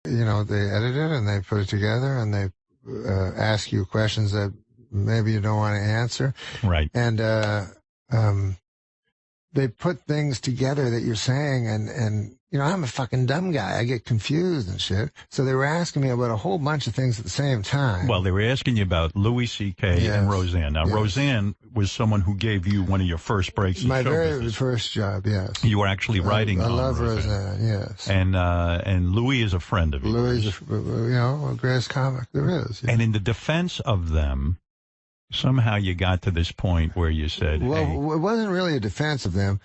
you know, they edit it and they put it together and they ask you questions that maybe you don't want to answer. Right. And they put things together that you're saying, and you know, I'm a fucking dumb guy. I get confused and shit. So they were asking me about a whole bunch of things at the same time. Well, they were asking you about Louis C.K. and Roseanne. Now, Roseanne was someone who gave you one of your first breaks in my show very business. first job, yes. You were actually writing I on love Roseanne. yes. And Louis is a friend of yours. Louis is, you know, the greatest comic there is. And in the defense of them, somehow you got to this point where you said, well, hey, it wasn't really a defense of them.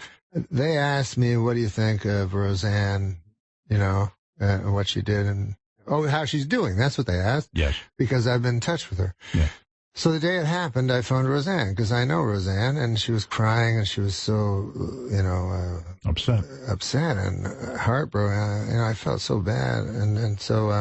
They asked me, what do you think of Roseanne, you know, what she did and, how she's doing. That's what they asked. Yes. Because I've been in touch with her. Yeah. So the day it happened, I phoned Roseanne because I know Roseanne, and she was crying and she was so, you know, upset and heartbroken. You know, I felt so bad. And so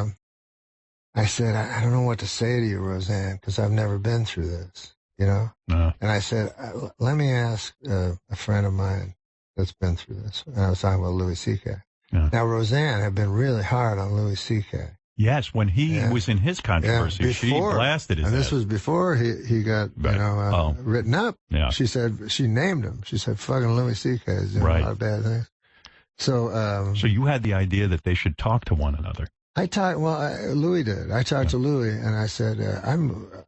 I said, I don't know what to say to you, Roseanne, because I've never been through this, you know? And I said, let me ask a friend of mine that's been through this. And I was talking about Louis C.K. Yeah. Now, Roseanne had been really hard on Louis C.K. Yes, when he was in his controversy, she blasted his And this was before he got, you know, written up. Yeah. She said, she named him. She said, fucking Louis C.K. is doing a lot of bad things. So, so you had the idea that they should talk to one another. Louis did. I talked to Louis, and I said,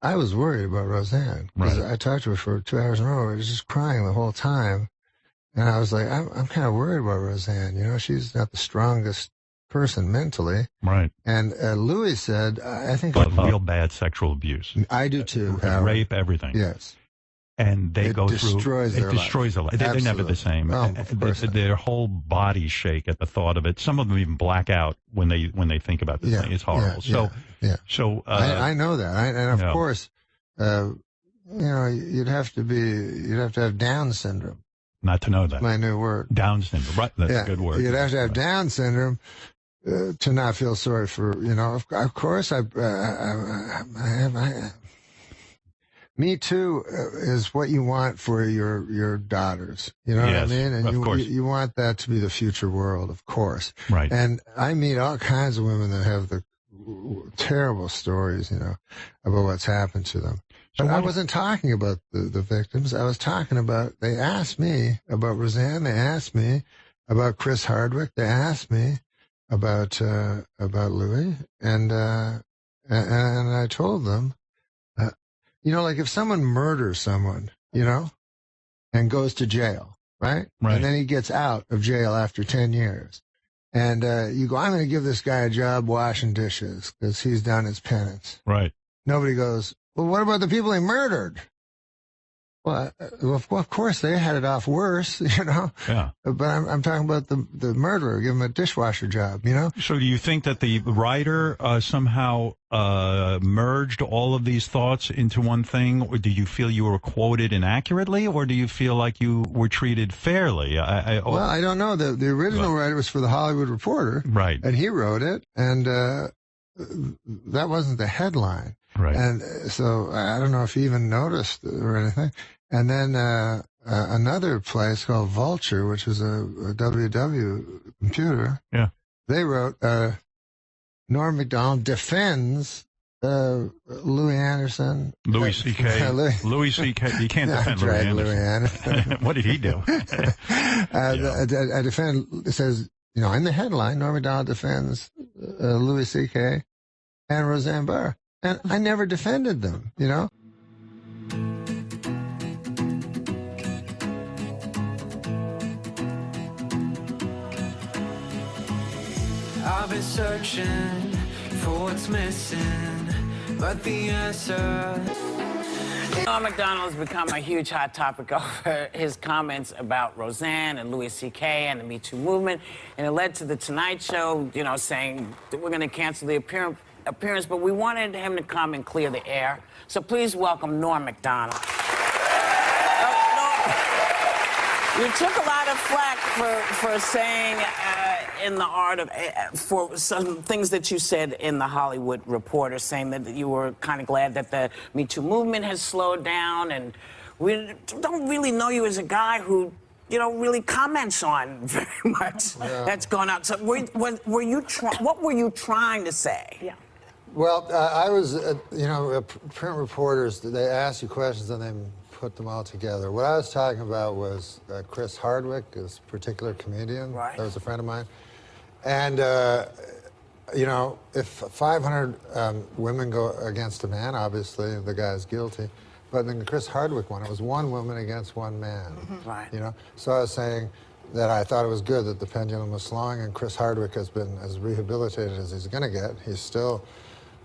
I was worried about Roseanne. Because I talked to her for 2 hours in a row. I was just crying the whole time. And I was like, I'm kind of worried about Roseanne. You know, she's not the strongest person mentally. Right. And Louis said, I think... But real bad sexual abuse. I do too. Rape, everything. Yes. And they go through... It destroys their life. They're never the same. Their whole bodies shake at the thought of it. Some of them even black out when they think about this thing. It's horrible. I know that. And of course, you know, you'd have to have Down syndrome. Not to know that. That's my new word. Down syndrome. Right. That's a good word. You'd have to have Down syndrome to not feel sorry for, you know, of course, Me Too is what you want for your daughters. You know what I mean? And you want that to be the future world, of course. Right. And I meet all kinds of women that have the terrible stories, you know, about what's happened to them. But I wasn't talking about the victims. I was talking about, they asked me about Roseanne. They asked me about Chris Hardwick. They asked me about Louis. And I told them, you know, like if someone murders someone, you know, and goes to jail, right? And then he gets out of jail after 10 years. And you go, I'm going to give this guy a job washing dishes because he's done his penance. Right. Nobody goes, well, what about the people he murdered? Well, of course, they had it off worse, you know? Yeah. But I'm talking about the murderer. Give him a dishwasher job, you know? So do you think that the writer somehow merged all of these thoughts into one thing? Or do you feel you were quoted inaccurately? Or do you feel like you were treated fairly? Well, I don't know. The original writer was for The Hollywood Reporter. Right. And he wrote it. And that wasn't the headline. Right. And so I don't know if he even noticed or anything. And then another place called Vulture, which is a WW computer. Yeah. They wrote Norm Macdonald defends Louis Anderson. Louis C.K. Louis C.K. You can't defend Louis Anderson. What did he do? I defend. It says, you know, in the headline, Norm Macdonald defends Louis C.K. and Roseanne Barr. And I never defended them, you know? I've been searching for what's missing, but the answer... Norm Macdonald has become a huge hot topic over his comments about Roseanne and Louis C.K. and the Me Too movement. And it led to The Tonight Show, you know, saying that we're going to cancel the appearance, but we wanted him to come and clear the air. So please welcome Norm Macdonald. You took a lot of flack for saying in the art of, for some things that you said in The Hollywood Reporter, saying that you were kind of glad that the Me Too movement has slowed down, and we don't really know you as a guy who, really comments on very much. That's gone out. So what were you trying to say? Yeah. Well, I was, print reporters, they ask you questions and then put them all together. What I was talking about was Chris Hardwick, this particular comedian. Right. That was a friend of mine. And, if 500 women go against a man, obviously the guy's guilty. But in the Chris Hardwick one, it was one woman against one man. Right. So I was saying that I thought it was good that the pendulum was slowing, and Chris Hardwick has been as rehabilitated as he's going to get. He still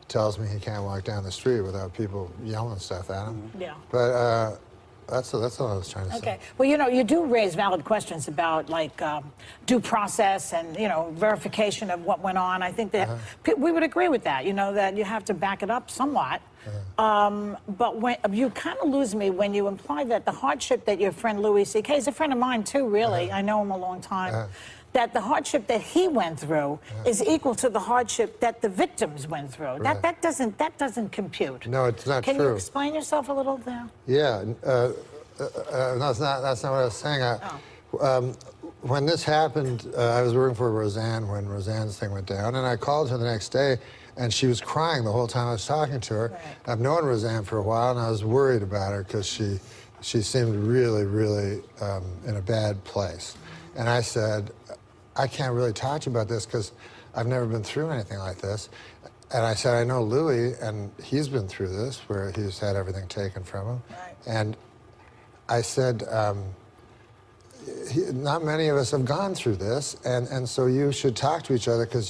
tells me he can't walk down the street without people yelling stuff at him. Yeah. But that's all I was trying to say. Okay. Well, you do raise valid questions about, like, due process and, verification of what went on. I think that we would agree with that, that you have to back it up somewhat. But when you kind of lose me when you imply that the hardship that your friend Louis C.K. is a friend of mine, too, really. I know him a long time. That the hardship that he went through is equal to the hardship that the victims went through. Right. That doesn't compute. No, it's not Can true. you explain yourself a little there? Yeah, that's not what I was saying. When this happened, I was working for Roseanne when Roseanne's thing went down, and I called her the next day, and she was crying the whole time I was talking to her. Right. I've known Roseanne for a while, and I was worried about her because she seemed really, really in a bad place. And I said, I can't really talk to you about this because I've never been through anything like this. And I said, I know Louis, and he's been through this, where he's had everything taken from him. Right. And I said, not many of us have gone through this, and so you should talk to each other because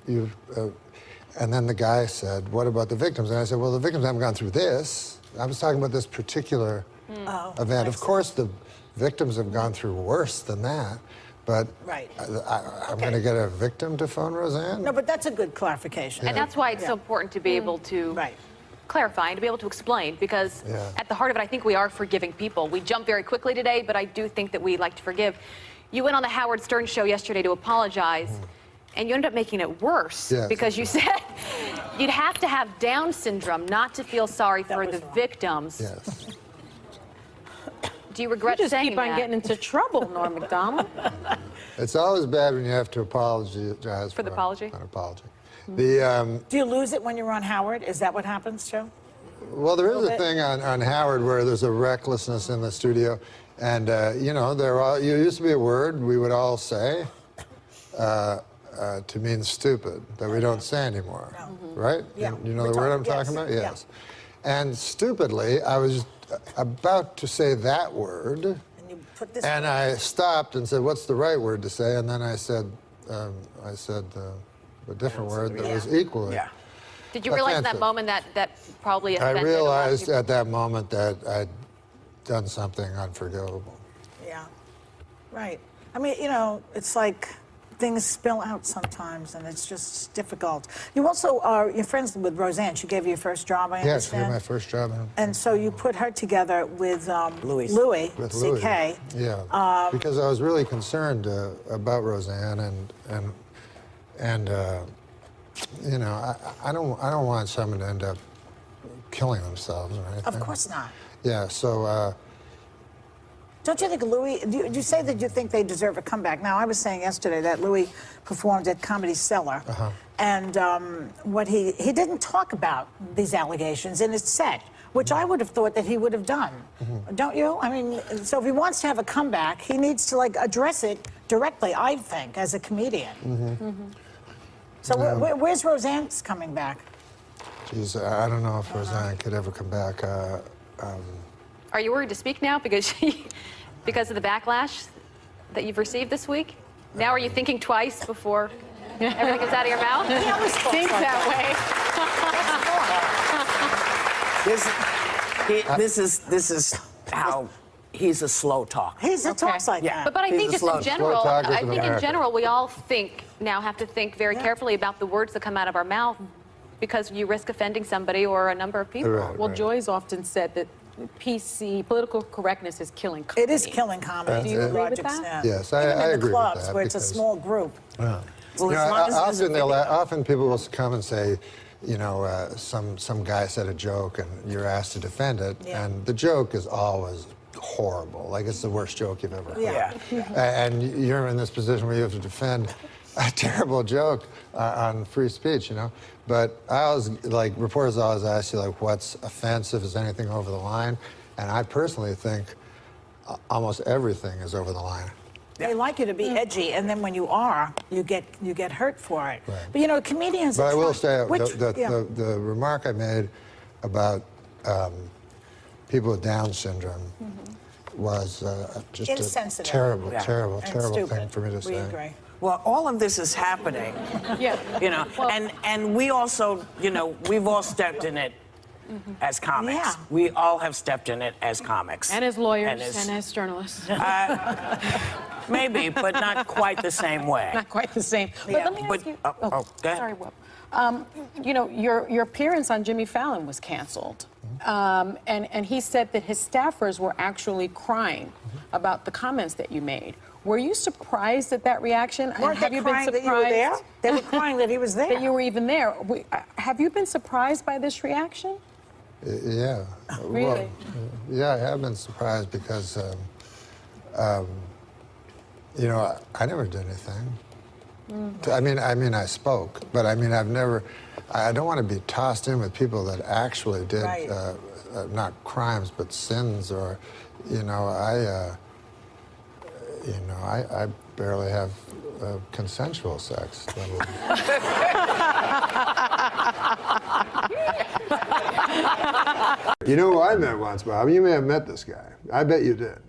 and then the guy said, what about the victims? And I said, well, the victims haven't gone through this. I was talking about this particular event. Of course, the victims have gone through worse than that. But I'm going to get a victim to phone Roseanne? No, but that's a good clarification. And that's why it's so important to be able to clarify and to be able to explain, because at the heart of it, I think we are forgiving people. We jump very quickly today, but I do think that we like to forgive. You went on the Howard Stern show yesterday to apologize, and you ended up making it worse because you said you'd have to have Down syndrome not to feel sorry for the victims. Yes. Do you regret you just saying keep on that? getting into trouble, Norm Macdonald. It's always bad when you have to apologize For the apology? An apology. Do you lose it when you're on Howard? Is that what happens, Joe? Well, there is a thing on Howard where there's a recklessness in the studio. And, there used to be a word we would all say to mean stupid that we don't say anymore. Right? Yeah. You know the word I'm talking about? Yes. And stupidly, I was about to say that word. And you put this. And I stopped and said, what's the right word to say? And then I said a different word that was equally Did you realize in that offensive. moment that probably offended I a lot of realized people? at that moment that I'd done something unforgivable. Yeah. Right. I mean, it's like things spill out sometimes, and it's just difficult. You also you're friends with Roseanne. She gave you your first job, I Yes, understand. my first job. And so you put her together with Louis With C.K. Louis. Yeah, because I was really concerned about Roseanne, and I don't want someone to end up killing themselves or anything. Of course not. Yeah, so. Don't you think Louis, do you say that you think they deserve a comeback? Now, I was saying yesterday that Louis performed at Comedy Cellar, and what he didn't talk about these allegations in his set, which I would have thought that he would have done. Don't you? I mean, so if he wants to have a comeback, he needs to, address it directly, I think, as a comedian. So where's Roseanne's coming back? Geez, I don't know if Roseanne could ever come back. Are you worried to speak now because of the backlash that you've received this week? Now are you thinking twice before everything comes out of your mouth? He always thinks that way. This is how he's a slow talker. He's a talks like that. But I think just in general, talkers I of think in America. general we all have to think very carefully about the words that come out of our mouth, because you risk offending somebody or a number of people. Right, Well, right. Joy's often said that PC, political correctness, is killing comedy. It is killing comedy. Do you agree with that? 100%. Yes, Even I in the agree with clubs that where it's a because- small group. Well, as long as there's a Often people will come and say, some guy said a joke and you're asked to defend it, and the joke is always horrible. Like it's the worst joke you've ever heard. Yeah. And you're in this position where you have to defend a terrible joke on free speech, you know. But I always, like, reporters always ask you, like, what's offensive? Is anything over the line? And I personally think almost everything is over the line. They like you to be edgy, and then when you are, you get hurt for it. Right. But you know, comedians. But I will say yeah. the remark I made about people with Down syndrome was just a insensitive. terrible, Yeah. terrible, And terrible stupid. thing for me to say. We agree. Well, all of this is happening, Yeah. you know, Well- and we also, you know, we've all stepped in it as comics. Yeah. We all have stepped in it as comics. And as lawyers And and as journalists. maybe, but not quite the same way. Not quite the same. But Yeah. let me ask But- you. go ahead. Sorry, Whoop. You know, your appearance on Jimmy Fallon was canceled. And he said that his staffers were actually crying about the comments that you made. Were you surprised at that reaction? And Weren't have they you been crying surprised that you were there? They were crying that he was there. that you were even there? Have you been surprised by this reaction? Yeah. Really? Well, yeah, I have been surprised because, you know, I never did anything. I mean, I spoke, but I mean, I don't want to be tossed in with people that actually did, Right. not crimes, but sins, or, you know, I barely have consensual sex. You know who I met once, Bob? You may have met this guy. I bet you did.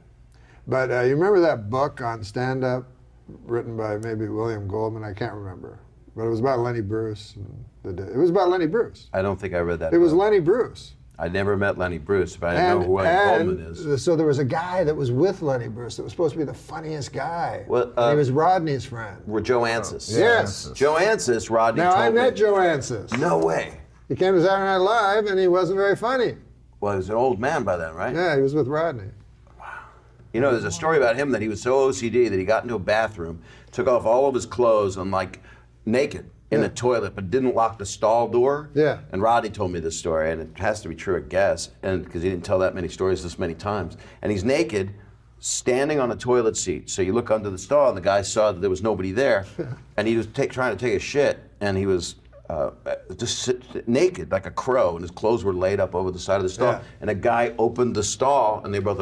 But you remember that book on stand-up written by maybe William Goldman? I can't remember. But it was about Lenny Bruce. It was about Lenny Bruce. I don't think I read that. It was book. Lenny Bruce. I never met Lenny Bruce, but I didn't know who William Goldman is. So there was a guy that was with Lenny Bruce that was supposed to be the funniest guy. Well, and he was Rodney's friend. We're Joe Ansis. Yes. Joe Ansis, Rodney Now, I told met me. Joe Ansis. No way. He came to Saturday Night Live, and he wasn't very funny. Well, he was an old man by then, right? Yeah, he was with Rodney. You know, there's a story about him that he was so OCD that he got into a bathroom, took off all of his clothes, and like naked in the toilet, but didn't lock the stall door. Yeah. And Rodney told me this story, and it has to be true, I guess, and because he didn't tell that many stories this many times. And he's naked, standing on a toilet seat. So you look under the stall, and the guy saw that there was nobody there, and he was trying to take a shit, and he was just naked like a crow, and his clothes were laid up over the side of the stall. Yeah. And a guy opened the stall, and they both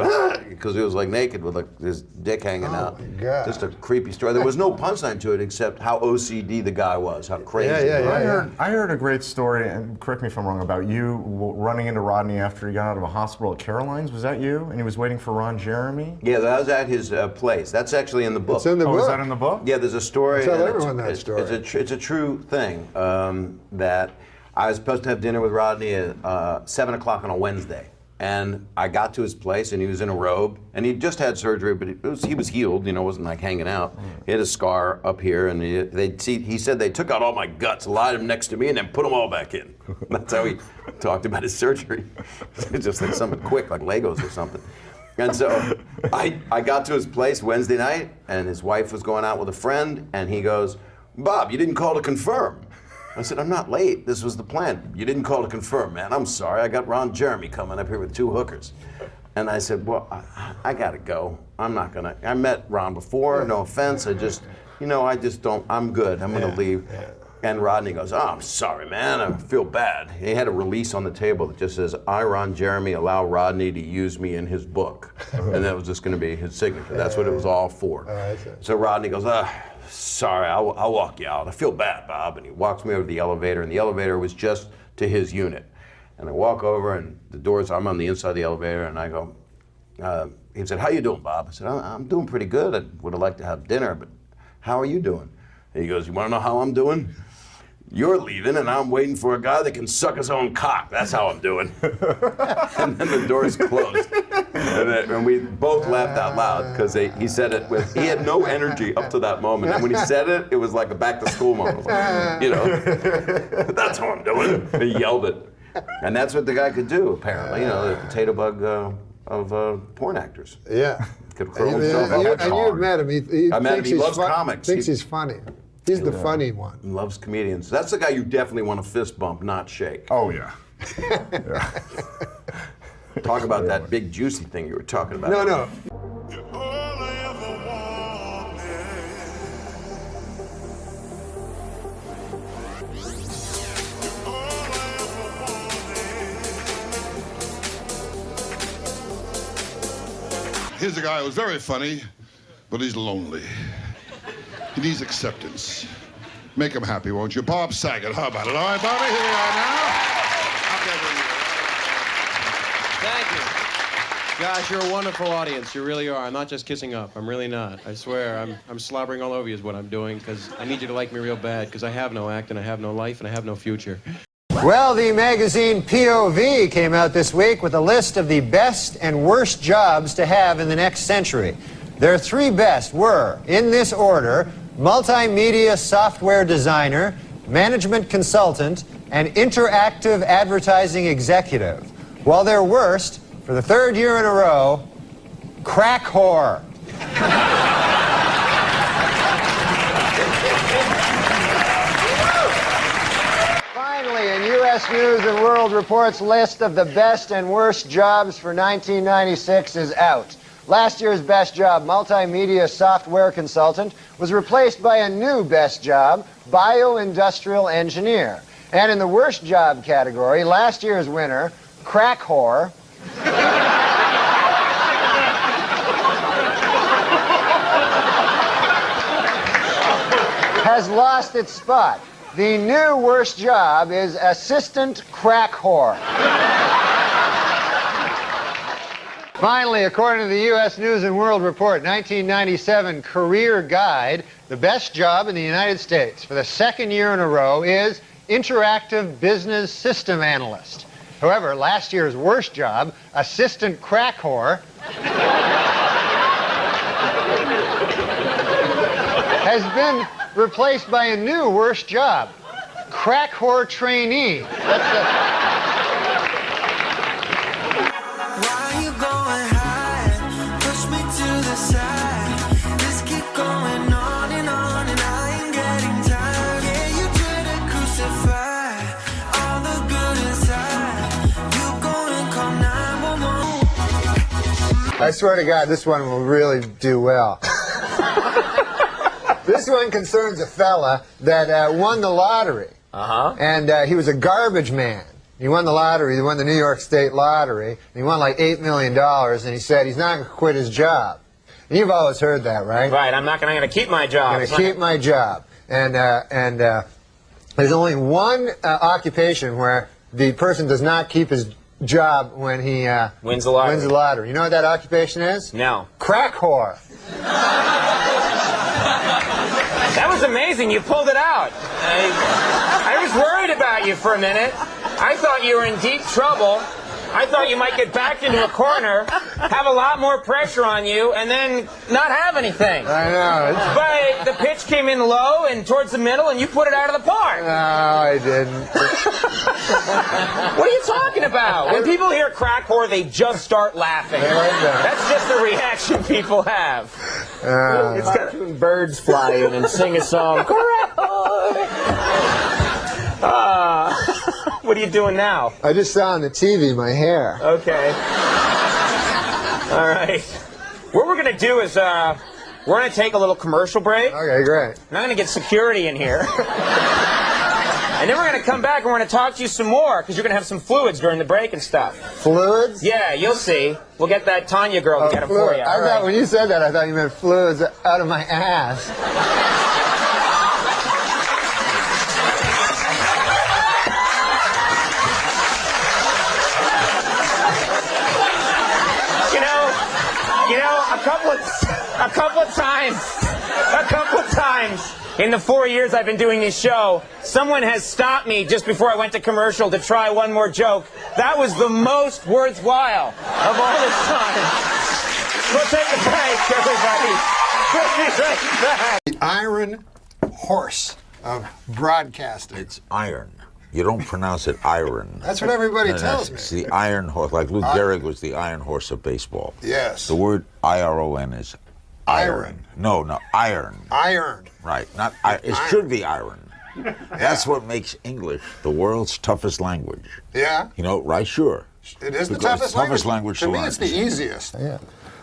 because he was like naked with like his dick hanging out. My God. Just a creepy story. There was no punchline to it except how OCD the guy was, how crazy. Yeah, he was. yeah. I heard a great story, and correct me if I'm wrong, about you running into Rodney after he got out of a hospital at Caroline's. Was that you? And he was waiting for Ron Jeremy? Yeah, that was at his place. That's actually in the book. It's in the Oh, book. is that in the book? Yeah, there's a story. Tell and everyone that story. It's a true thing that I was supposed to have dinner with Rodney at 7 o'clock on a Wednesday. And I got to his place, and he was in a robe, and he just had surgery, but he was healed, you know, wasn't like hanging out. He had a scar up here, and he said they took out all my guts, lied him next to me, and then put them all back in. That's how he talked about his surgery. It's just like something quick, like Legos or something. And so I got to his place Wednesday night, and his wife was going out with a friend, and he goes, "Bob, you didn't call to confirm." I said, "I'm not late. This was the plan. You didn't call to confirm, man. I'm sorry. I got Ron Jeremy coming up here with 2 hookers." And I said, "Well, I gotta go. I'm not gonna. I met Ron before. No offense. I just don't. I'm good. I'm gonna leave." And Rodney goes, "Oh, I'm sorry, man. I feel bad." He had a release on the table that just says, "I, Ron Jeremy, allow Rodney to use me in his book." And that was just going to be his signature. That's what it was all for. So Rodney goes, "Sorry, I'll walk you out. I feel bad, Bob." And he walks me over to the elevator, and the elevator was just to his unit. And I walk over, and the doors, I'm on the inside of the elevator, and I go, he said, "How you doing, Bob?" I said, "I'm doing pretty good. I would have liked to have dinner, but how are you doing?" And he goes, "You want to know how I'm doing? You're leaving, and I'm waiting for a guy that can suck his own cock. That's how I'm doing." And then the doors closed. And we both laughed out loud because he said it with, he had no energy up to that moment. And when he said it, it was like a back-to-school moment. You know, "That's how I'm doing." He yelled it. And that's what the guy could do, apparently. You know, the potato bug of porn actors. Yeah. Could curl himself up. And you've met him. He I met him. thinks He he's loves comics. Thinks he's funny. He's the funny one. Loves comedians. That's the guy you definitely want to fist bump, not shake. Oh, yeah. talk about that big juicy thing you were talking about. No. Here's a guy who's very funny, but he's lonely. He needs acceptance. Make him happy, won't you? Bob Saget, how about it? All right, Bobby, here we are now. Thank you. Gosh, you're a wonderful audience. You really are. I'm not just kissing up. I'm really not. I swear, I'm slobbering all over you is what I'm doing, because I need you to like me real bad, because I have no act, and I have no life, and I have no future. Well, the magazine POV came out this week with a list of the best and worst jobs to have in the next century. Their three best were, in this order, multimedia software designer, management consultant, and interactive advertising executive. While their worst, for the third year in a row, crack whore. Finally, in U.S. News and World Report's list of the best and worst jobs for 1996 is out. Last year's best job, multimedia software consultant, was replaced by a new best job, bioindustrial engineer. And in the worst job category, last year's winner, crack whore, has lost its spot. The new worst job is assistant crack whore. Finally, according to the U.S. News and World Report 1997 Career Guide, the best job in the United States for the second year in a row is interactive business system analyst. However, last year's worst job, assistant crack whore, has been replaced by a new worst job, crack whore trainee. That's the... I swear to God, this one will really do well. This one concerns a fella that won the lottery. And he was a garbage man. He won the lottery, he won the New York State lottery, and he won like $8 million, and he said he's not going to quit his job. And you've always heard that, right? Right, I'm going to keep my job. I'm going to keep my job. And there's only one occupation where the person does not keep his job when he wins the lottery. You know what that occupation is? No. Crack whore. That was amazing. You pulled it out. I was worried about you for a minute. I thought you were in deep trouble. I thought you might get backed into a corner, have a lot more pressure on you, and then not have anything. I know. But the pitch came in low and towards the middle, and you put it out of the park. No, I didn't. What are you talking about? When people hear crack whore, they just start laughing. That's just the reaction people have. It's got birds fly in and sing a song. Crack whore. What are you doing now? I just saw on the TV my hair. Okay. All right. What we're going to do is we're going to take a little commercial break. Okay, great. And I'm going to get security in here. And then we're going to come back and we're going to talk to you some more because you're going to have some fluids during the break and stuff. Fluids? Yeah, you'll see. We'll get that Tanya girl to get them for you. I thought when you said that, I thought you meant fluids out of my ass. A couple of times in the 4 years I've been doing this show, someone has stopped me just before I went to commercial to try one more joke. That was the most worthwhile of all the time. We'll take a break, everybody. We'll be right back. The iron horse of broadcasting. It's iron. You don't pronounce it iron. That's what everybody tells me. It's the iron horse, like Lou Gehrig was the iron horse of baseball. Yes. The word I-R-O-N is iron. No, iron. Iron. Right, not iron. It should be iron. That's what makes English the world's toughest language. Yeah? You know, right, sure. It is the Because toughest language to me, learn. it's the easiest. Yeah.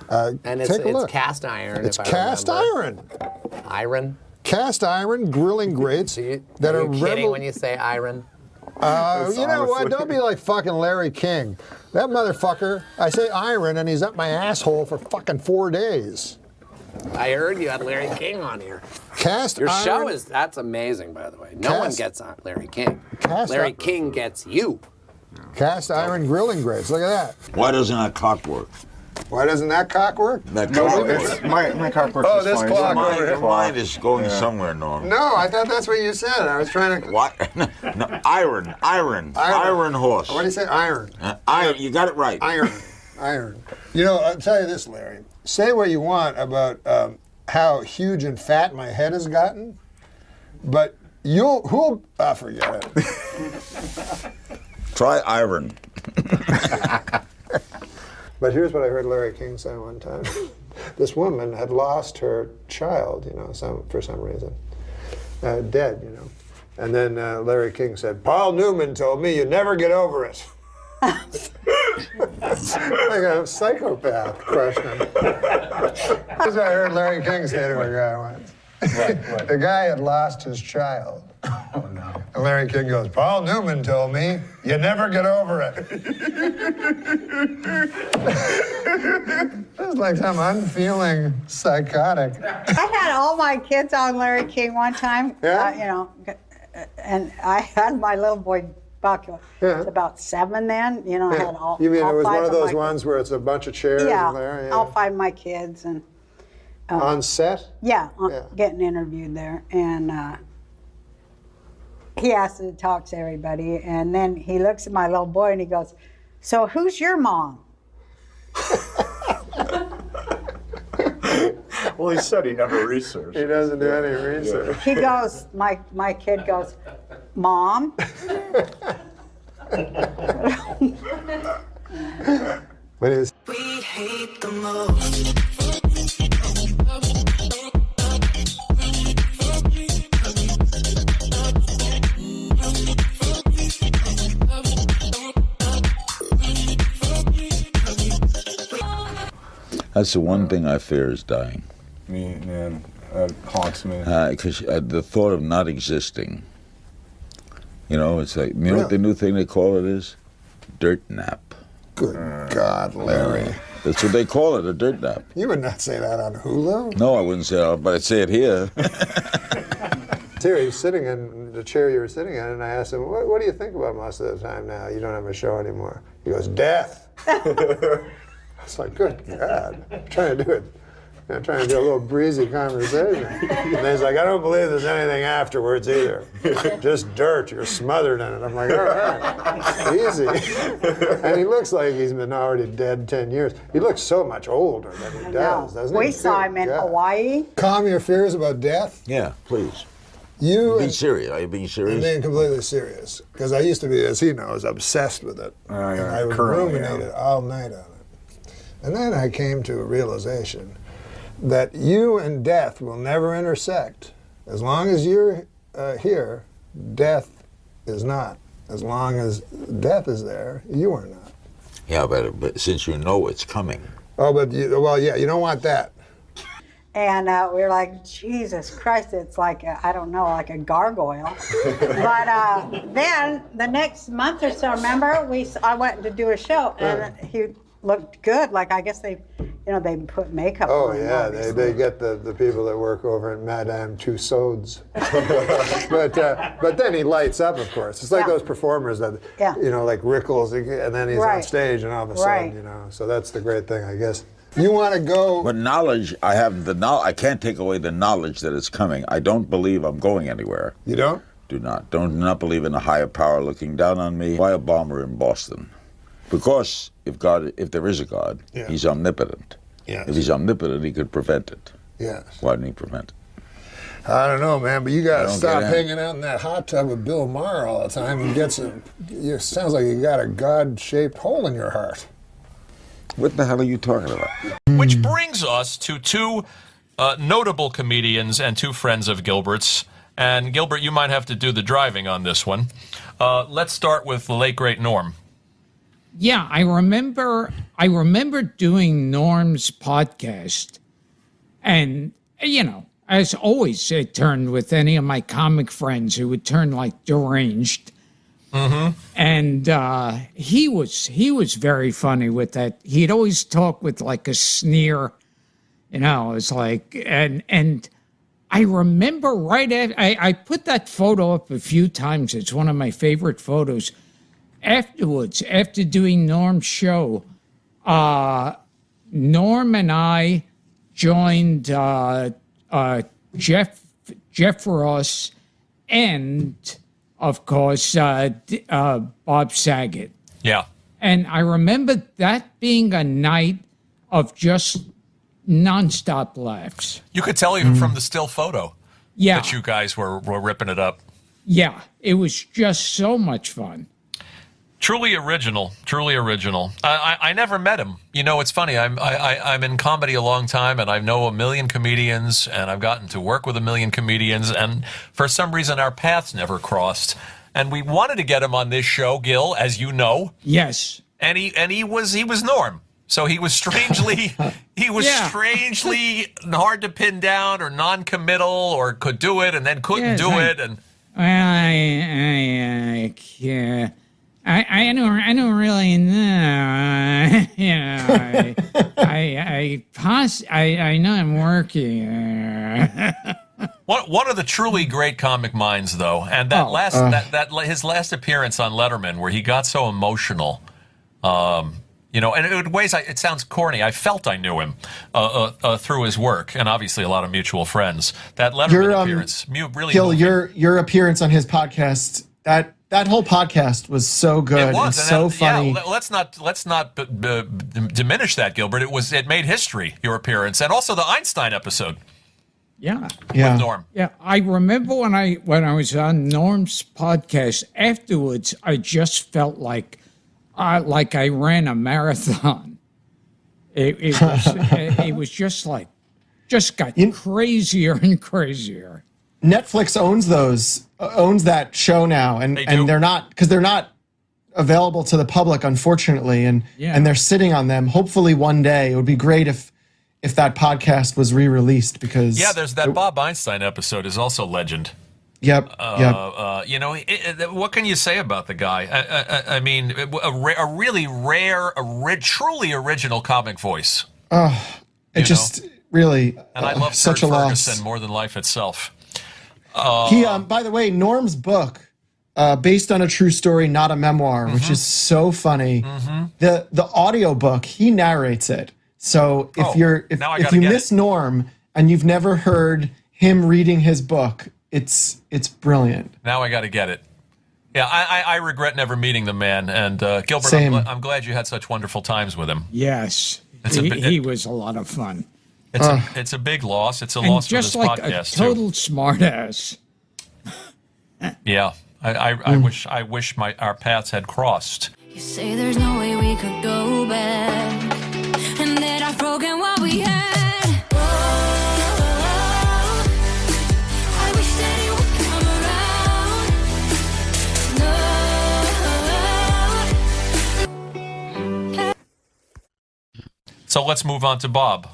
And take a look. it's cast iron. It's if I cast remember. iron. Iron. Cast iron grilling grates that Are are you kidding when you say iron? You know what? Don't be like fucking Larry King. That motherfucker, I say iron and he's up my asshole for fucking 4 days. I heard you had Larry King on here. Your show that's amazing, by the way. No one gets on Larry King. Larry King gets you. Cast iron grilling grates. Look at that. Why doesn't that clock work? Why doesn't that cock work? That No, clock it's- works. my cock works Oh, is this fine. clock Your over here. Your mind is going somewhere, Norm. No, I thought that's what you said. I was trying to. What? No, iron horse. What do you say? Iron. Iron. You got it right. Iron. You know, I'll tell you this, Larry. Say what you want about how huge and fat my head has gotten, but who'll forget it. Try iron. But here's what I heard Larry King say one time. This woman had lost her child, for some reason, dead, And then Larry King said, "Paul Newman told me you never get over it." Like a psychopath question. That's what I heard Larry King say to a guy once. The guy had lost his child. Oh, no. And Larry King goes, "Paul Newman told me you never get over it." It's like some unfeeling psychotic. I had all my kids on Larry King one time. Yeah? And I had my little boy Buck. He was about 7 then. I had all. You mean all it was 5 one of those my, ones where it's a bunch of chairs yeah, in there? Yeah, all 5 of my kids and. On set? Yeah, getting interviewed there, and he asked to talk to everybody, and then he looks at my little boy and he goes, "So who's your mom?" Well, he said he never researched. He doesn't do any research. He goes, my kid goes, "Mom." What is? We hate the most. That's the one thing I fear is dying. Man, that haunts me. Because the thought of not existing, it's like, what the new thing they call it is? Dirt nap. Good God, Larry. That's what they call it, a dirt nap. You would not say that on Hulu. No, I wouldn't say that, but I'd say it here. Terry was sitting in the chair you were sitting in, and I asked him, what do you think about most of the time now? You don't have a show anymore. He goes, death. It's like, good God. I'm trying to do it. I'm trying to do a little breezy conversation. And then he's like, I don't believe there's anything afterwards either. Just dirt. You're smothered in it. I'm like, all right, easy. And he looks like he's been already dead 10 years. He looks so much older than he does, doesn't he? We saw him in Hawaii. Calm your fears about death? Yeah, please. Be serious. Are you being serious? I'm being completely serious. Because I used to be, as he knows, obsessed with it. And I would ruminate it all night on it. And then I came to a realization that you and death will never intersect. As long as you're here, death is not. As long as death is there, you are not. Yeah, but since you know it's coming. Oh, but you don't want that. And we were like, Jesus Christ, it's like, like a gargoyle. But then the next month or so, remember, I went to do a show, and he looked good. Like, I guess they put makeup on him. Oh, yeah, they get the people that work over at Madame Tussauds. But then he lights up, of course. It's like those performers that, like Rickles, and then he's on stage, and all of a sudden, so that's the great thing, I guess. You want to go... But knowledge, I can't take away the knowledge that it's coming. I don't believe I'm going anywhere. You don't? Do not believe in a higher power looking down on me. Why a bomber in Boston? Because if there is a God, he's omnipotent. Yes. If he's omnipotent, he could prevent it. Yes. Why didn't he prevent it? I don't know, man, but you got to stop hanging out in that hot tub with Bill Maher all the time. It sounds like you got a God-shaped hole in your heart. What the hell are you talking about? Which brings us to 2 notable comedians and 2 friends of Gilbert's. And Gilbert, you might have to do the driving on this one. Let's start with the late, great Norm. Yeah, I remember doing Norm's podcast, and as always, it turned with any of my comic friends who would turn like deranged. Mm-hmm. And he was very funny with that. He'd always talk with like a sneer, It's like and I remember right after I put that photo up a few times. It's one of my favorite photos. Afterwards, after doing Norm's show, Norm and I joined Jeff Ross and, of course, Bob Saget. Yeah. And I remember that being a night of just nonstop laughs. You could tell even from the still photo that you guys were ripping it up. Yeah, it was just so much fun. Truly original. I never met him. It's funny. I'm in comedy a long time, and I know a million comedians, and I've gotten to work with a million comedians, and for some reason our paths never crossed. And we wanted to get him on this show, Gil, as you know. Yes. And he was Norm. So he was strangely strangely hard to pin down, or non-committal, or could do it and then couldn't do it, and. I can't. I don't really know. I know I'm working. One of the truly great comic minds, though, and his last appearance on Letterman, where he got so emotional, and in ways it sounds corny. I felt I knew him through his work, and obviously a lot of mutual friends. That Letterman appearance, really. Gil, your appearance on his podcast, that whole podcast was so good. It was and so funny. Yeah, let's not diminish that, Gilbert. It made history, your appearance, and also the Einstein episode. Yeah. With Norm. Yeah, I remember when I was on Norm's podcast. Afterwards, I just felt like I ran a marathon. It was just got crazier and crazier. Netflix owns that show now, and they're not available to the public, unfortunately, and they're sitting on them. Hopefully, one day it would be great if that podcast was re-released, because there's that Bob Einstein episode is also legend. Yep. What can you say about the guy? I mean, a really rare, truly original comic voice. Really, and I love such Kurt a Ferguson loss. more than life itself. By the way, Norm's book, based on a true story, not a memoir, which is so funny. The audio book, he narrates it. So if you miss Norm and you've never heard him reading his book, it's brilliant. Now I got to get it. Yeah, I regret never meeting the man. And Gilbert, Same. I'm glad you had such wonderful times with him. Yes, he was a lot of fun. It's a big loss. It's a loss for this podcast, just like a total smartass. Yeah, I wish our paths had crossed. You say there's no way we could go back, and that I've broken what we had. I wish that it would come around. So let's move on to Bob.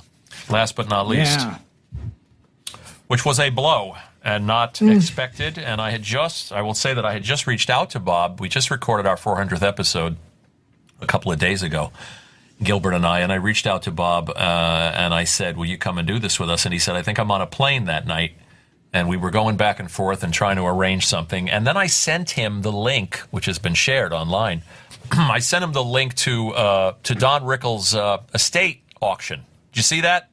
Last but not least, which was a blow and not expected. And I will say that I had just reached out to Bob. We just recorded our 400th episode a couple of days ago, Gilbert and I reached out to Bob and I said, will you come and do this with us? And he said, I think I'm on a plane that night. And we were going back and forth and trying to arrange something. And then I sent him the link, which has been shared online. I sent him the link to Don Rickles' estate auction. Did you see that?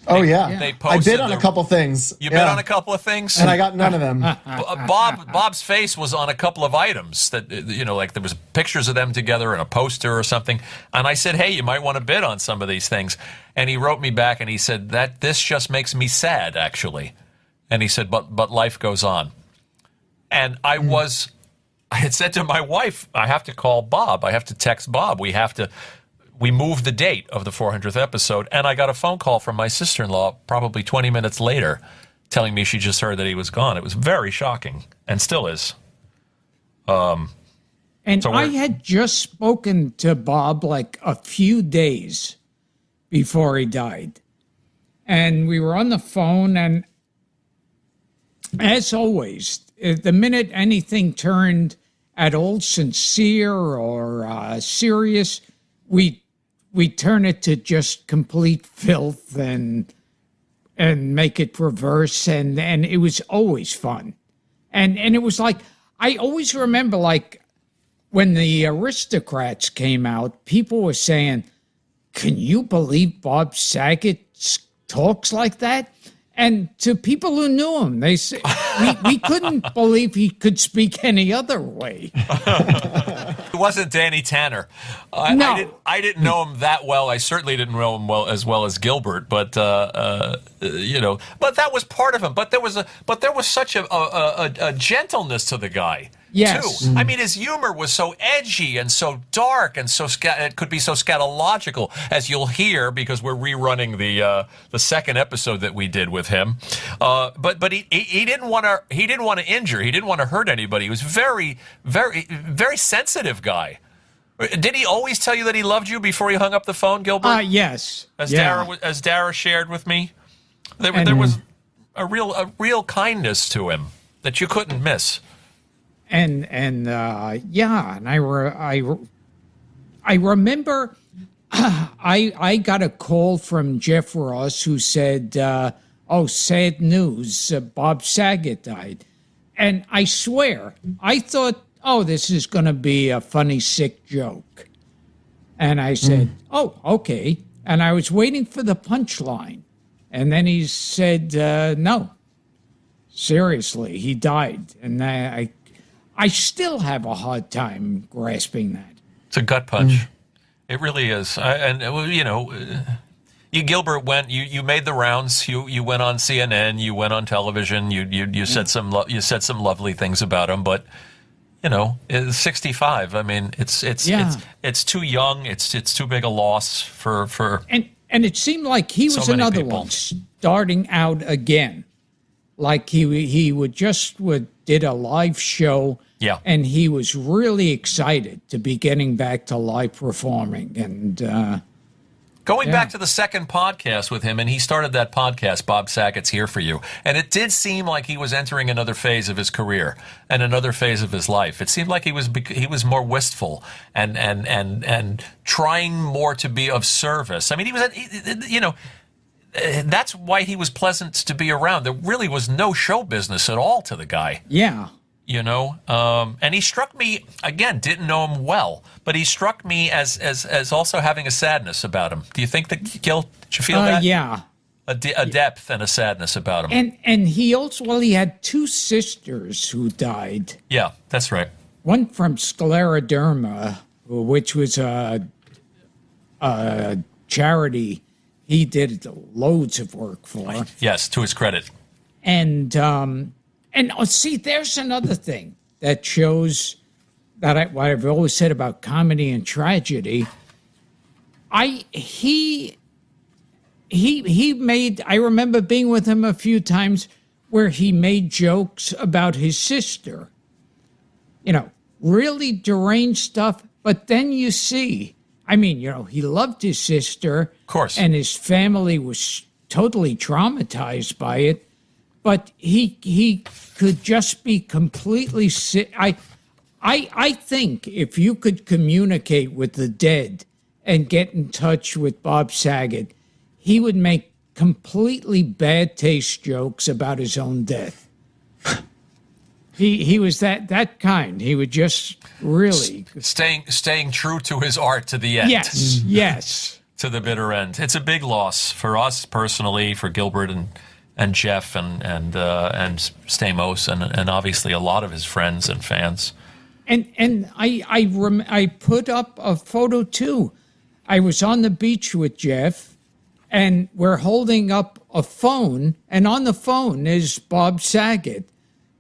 They I bid on a couple things. You bid on a couple of things? And I got none of them. Bob's face was on a couple of items that, like there was pictures of them together and a poster or something. And I said, hey, you might want to bid on some of these things. And he wrote me back and he said, this just makes me sad, actually. And he said, but life goes on. And I had said to my wife, I have to call Bob. I have to text Bob. We moved the date of the 400th episode, and I got a phone call from my sister-in-law probably 20 minutes later telling me she just heard that he was gone. It was very shocking, and still is. And And So I we're- had just spoken to Bob like a few days before he died. And we were on the phone, and as always, the minute anything turned at all sincere or serious, we turn it to just complete filth and make it reverse, and it was always fun. And it was like, I always remember, like, when the Aristocrats came out, people were saying, can you believe Bob Saget talks like that? And to people who knew him, they say, we couldn't believe he could speak any other way. It wasn't Danny Tanner. No. I didn't know him that well. I certainly didn't know him as well as Gilbert, but you know, but that was part of him. But there was such a gentleness to the guy. Yes. Too. I mean, his humor was so edgy and so dark and so it could be so scatological, as you'll hear because we're rerunning the second episode that we did with him. But he didn't want to injure. He didn't want to hurt anybody. He was very, very, very sensitive guy. Did he always tell you that he loved you before he hung up the phone, Gilbert? Yes. As Dara shared with me, there was a real kindness to him that you couldn't miss. And I remember I got a call from Jeff Ross who said, oh, sad news, Bob Saget died. And I swear, I thought, oh, this is going to be a funny, sick joke. And I said, oh, okay. And I was waiting for the punchline. And then he said, no, seriously, he died. And I still have a hard time grasping that. It's a gut punch. It really is. Gilbert you made the rounds. You went on CNN. You went on television. You said some lovely things about him. But it's 65. I mean, it's too young. It's too big a loss for. And it seemed like he was another one starting out again. Like he did a live show. Yeah. And he was really excited to be getting back to live performing. And going back to the second podcast with him, and he started that podcast, Bob Saget's Here For You. And it did seem like he was entering another phase of his career and another phase of his life. It seemed like he was more wistful and trying more to be of service. I mean, that's why he was pleasant to be around. There really was no show business at all to the guy. Yeah. And he struck me, again, didn't know him well, but he struck me as also having a sadness about him. Do you think that, Gil, did you feel that? Yeah. A depth and a sadness about him. And he also, he had two sisters who died. Yeah, that's right. One from scleroderma, which was a charity he did loads of work for. Yes, to his credit. And see, there's another thing that shows that what I've always said about comedy and tragedy. He made, I remember being with him a few times where he made jokes about his sister. Really deranged stuff. But then you see, I mean, he loved his sister. Of course. And his family was totally traumatized by it. But he could just be completely sick. I think if you could communicate with the dead and get in touch with Bob Saget, he would make completely bad taste jokes about his own death. He was that kind. He would just really staying true to his art to the end. Yes. To the bitter end. It's a big loss for us personally, for Gilbert and Jeff and Stamos and obviously a lot of his friends and fans. And I put up a photo too. I was on the beach with Jeff, and we're holding up a phone, and on the phone is Bob Saget,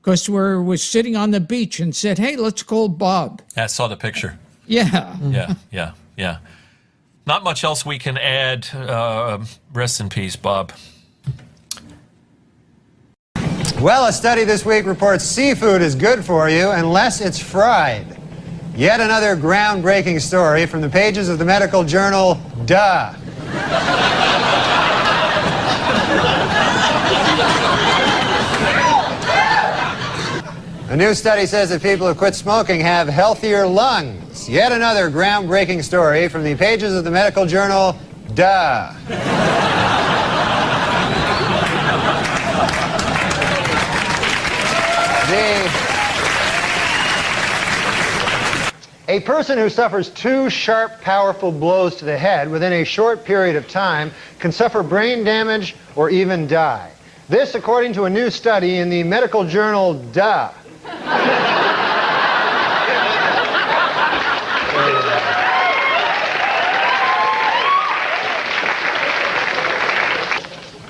because we're sitting on the beach and said, "Hey, let's call Bob." Yeah, I saw the picture. Yeah. Yeah. Not much else we can add. Rest in peace, Bob. Well, a study this week reports seafood is good for you unless it's fried. Yet another groundbreaking story from the pages of the medical journal, Duh. A new study says that people who quit smoking have healthier lungs. Yet another groundbreaking story from the pages of the medical journal, Duh. A person who suffers 2 sharp, powerful blows to the head within a short period of time can suffer brain damage or even die. This, according to a new study in the medical journal, Duh.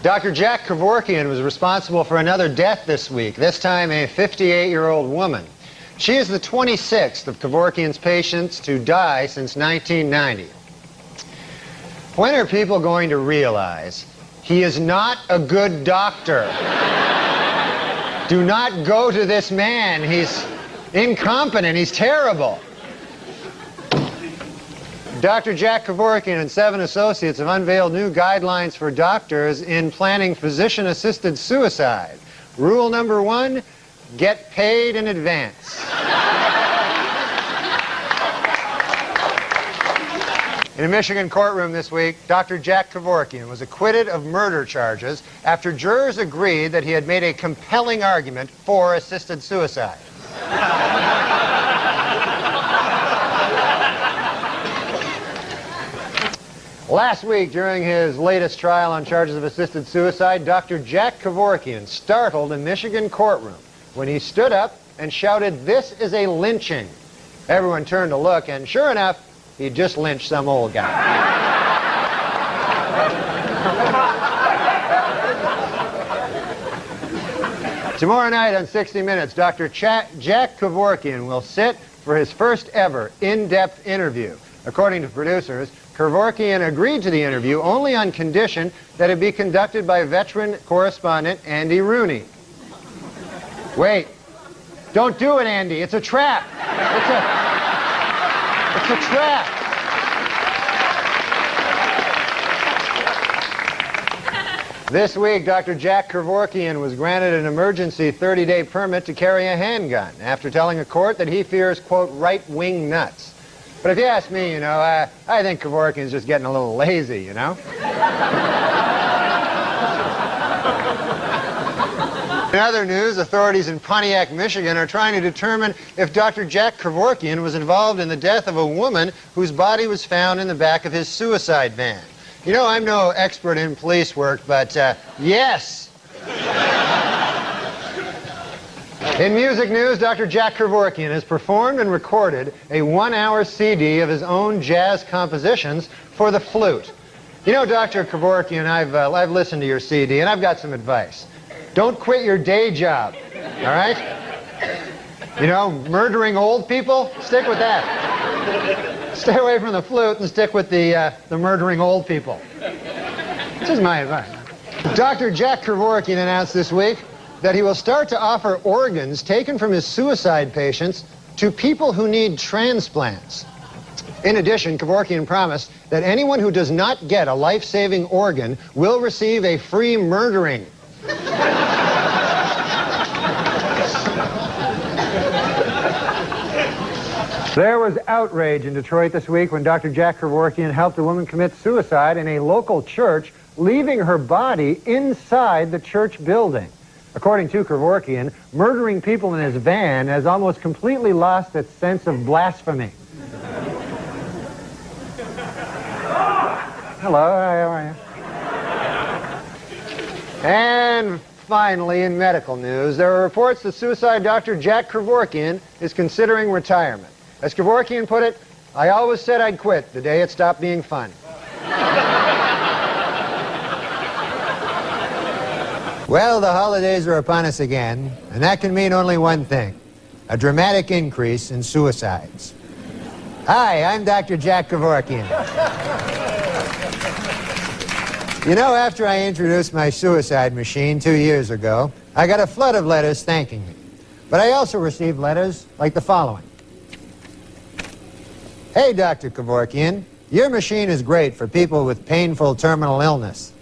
Dr. Jack Kevorkian was responsible for another death this week, this time a 58-year-old woman. She is the 26th of Kevorkian's patients to die since 1990. When are people going to realize he is not a good doctor? Do not go to this man. He's incompetent. He's terrible. Dr. Jack Kevorkian and 7 associates have unveiled new guidelines for doctors in planning physician-assisted suicide. Rule number 1, get paid in advance. In a Michigan courtroom this week, Dr. Jack Kevorkian was acquitted of murder charges after jurors agreed that he had made a compelling argument for assisted suicide. Last week, during his latest trial on charges of assisted suicide, Dr. Jack Kevorkian startled a Michigan courtroom when he stood up and shouted, "This is a lynching." Everyone turned to look, and sure enough, he just lynched some old guy. Tomorrow night on 60 Minutes, Dr. Jack Kevorkian will sit for his first ever in-depth interview. According to producers, Kevorkian agreed to the interview only on condition that it be conducted by veteran correspondent Andy Rooney. Wait. Don't do it, Andy. It's a trap. It's a trap. This week, Dr. Jack Kevorkian was granted an emergency 30-day permit to carry a handgun after telling a court that he fears, quote, right-wing nuts. But if you ask me, you know, I think Kevorkian's just getting a little lazy, you know? In other news, authorities in Pontiac, Michigan are trying to determine if Dr. Jack Kevorkian was involved in the death of a woman whose body was found in the back of his suicide van. You know, I'm no expert in police work, but yes! In music news, Dr. Jack Kevorkian has performed and recorded a 1-hour CD of his own jazz compositions for the flute. You know, Dr. Kevorkian, I've listened to your CD, and I've got some advice. Don't quit your day job, all right? You know, murdering old people, stick with that. Stay away from the flute and stick with the murdering old people. This is my advice. Dr. Jack Kevorkian announced this week that he will start to offer organs taken from his suicide patients to people who need transplants. In addition, Kevorkian promised that anyone who does not get a life-saving organ will receive a free murdering. There was outrage in Detroit this week when Dr. Jack Kevorkian helped a woman commit suicide in a local church, leaving her body inside the church building. According to Kevorkian, murdering people in his van has almost completely lost its sense of blasphemy. Hello, how are you? And finally, in medical news, there are reports that suicide doctor Jack Kevorkian is considering retirement. As Kevorkian put it, "I always said I'd quit the day it stopped being fun." Well, the holidays are upon us again, and that can mean only one thing: a dramatic increase in suicides. Hi, I'm Dr. Jack Kevorkian. You know, after I introduced my suicide machine 2 years ago, I got a flood of letters thanking me. But I also received letters like the following. Hey, Dr. Kevorkian, your machine is great for people with painful terminal illness.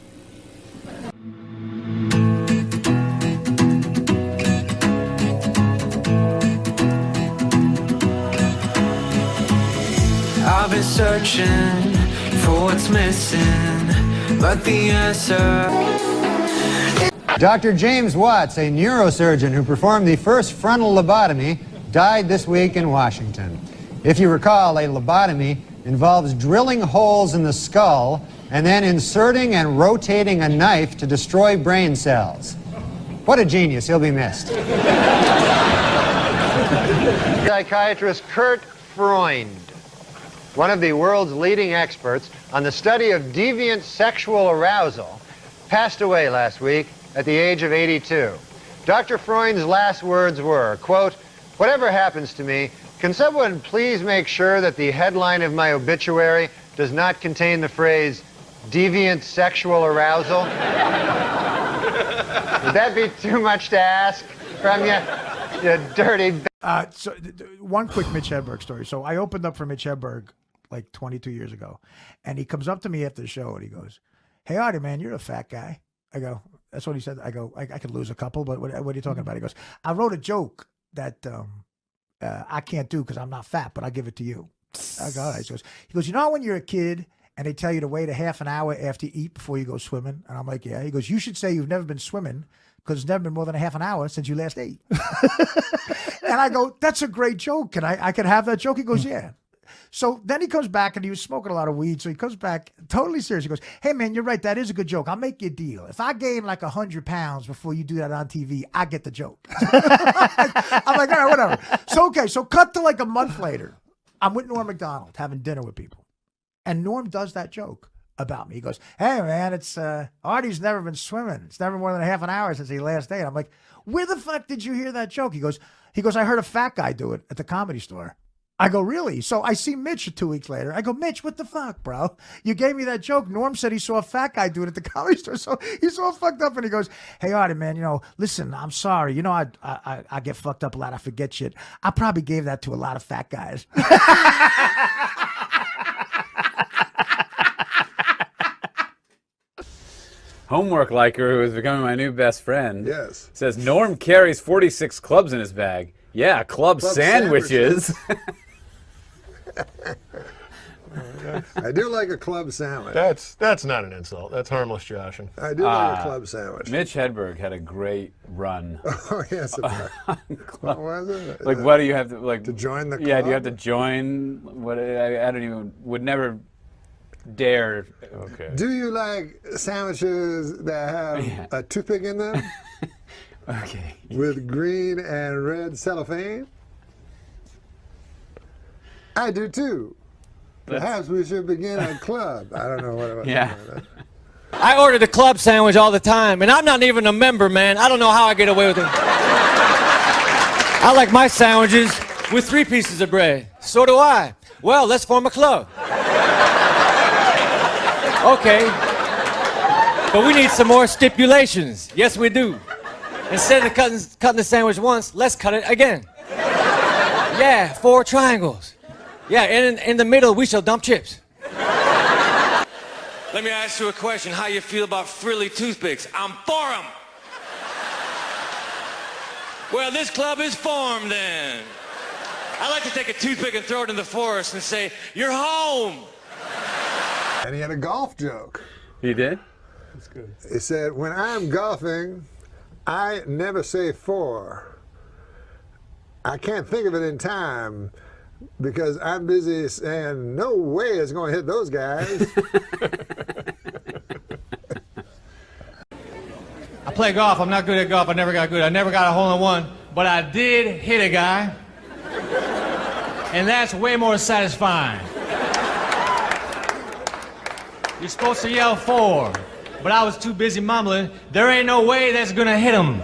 I've been searching for what's missing, but the answer... Dr. James Watts, a neurosurgeon who performed the first frontal lobotomy, died this week in Washington. If you recall, a lobotomy involves drilling holes in the skull and then inserting and rotating a knife to destroy brain cells. What a genius, he'll be missed. Psychiatrist Kurt Freund, one of the world's leading experts on the study of deviant sexual arousal, passed away last week at the age of 82. Dr. Freund's last words were, quote, "Whatever happens to me, can someone please make sure that the headline of my obituary does not contain the phrase deviant sexual arousal?" Would that be too much to ask from you, you dirty... One quick Mitch Hedberg story. So I opened up for Mitch Hedberg like 22 years ago, and he comes up to me after the show and he goes, "Hey, Artie, man, you're a fat guy." I go, that's what he said. I go, I could lose a couple, but what are you talking about? He goes, "I wrote a joke that I can't do because I'm not fat, but I'll give it to you." I go, all right. He goes, "You know when you're a kid and they tell you to wait a half an hour after you eat before you go swimming?" And I'm like, "Yeah." He goes, "You should say you've never been swimming because it's never been more than a half an hour since you last ate." And I go, "That's a great joke. Can I could have that joke?" He goes, "Yeah." So then he comes back, and he was smoking a lot of weed. So he comes back totally serious. He goes, "Hey, man, you're right. That is a good joke. I'll make you a deal. If I gain like 100 pounds before you do that on TV, I get the joke." I'm like, all right, whatever. So, okay, so cut to like a month later. I'm with Norm Macdonald having dinner with people. And Norm does that joke about me. He goes, "Hey, man, it's Artie's never been swimming. It's never more than a half an hour since he last ate." I'm like, "Where the fuck did you hear that joke?" He goes, "I heard a fat guy do it at the Comedy Store." I go, "Really?" So I see Mitch 2 weeks later. I go, "Mitch, what the fuck, bro? You gave me that joke. Norm said he saw a fat guy do it at the Comedy Store." So he's all fucked up, and he goes, "Hey, Artie, man, listen, I'm sorry. I get fucked up a lot. I forget shit. I probably gave that to a lot of fat guys." Homework liker, who is becoming my new best friend, yes, says Norm carries 46 clubs in his bag. Yeah, club sandwiches. I do like a club sandwich. That's not an insult. That's harmless, Josh. I do like a club sandwich. Mitch Hedberg had a great run. Oh yes, what was it? Like, what do you have to join the club? Yeah, do you have to join? What I don't even would never dare. Okay. Do you like sandwiches that have a toothpick in them? Okay. With green and red cellophane? I do too. Perhaps we should begin a club. I don't know what it was. Yeah. I order the club sandwich all the time, and I'm not even a member, man. I don't know how I get away with it. I like my sandwiches with 3 pieces of bread. So do I. Well, let's form a club. Okay. But we need some more stipulations. Yes, we do. Instead of cutting the sandwich once, let's cut it again. Yeah, 4 triangles. Yeah, and in the middle, we shall dump chips. Let me ask you a question. How you feel about frilly toothpicks? I'm for them. Well, this club is formed then. I like to take a toothpick and throw it in the forest and say, "You're home." And he had a golf joke. He did? That's good. He said, "When I'm golfing, I never say 4. I can't think of it in time because I'm busy saying, no way it's going to hit those guys." I play golf. I'm not good at golf. I never got good. I never got a hole-in-one, but I did hit a guy, and that's way more satisfying. You're supposed to yell 4, but I was too busy mumbling, "There ain't no way that's gonna hit him."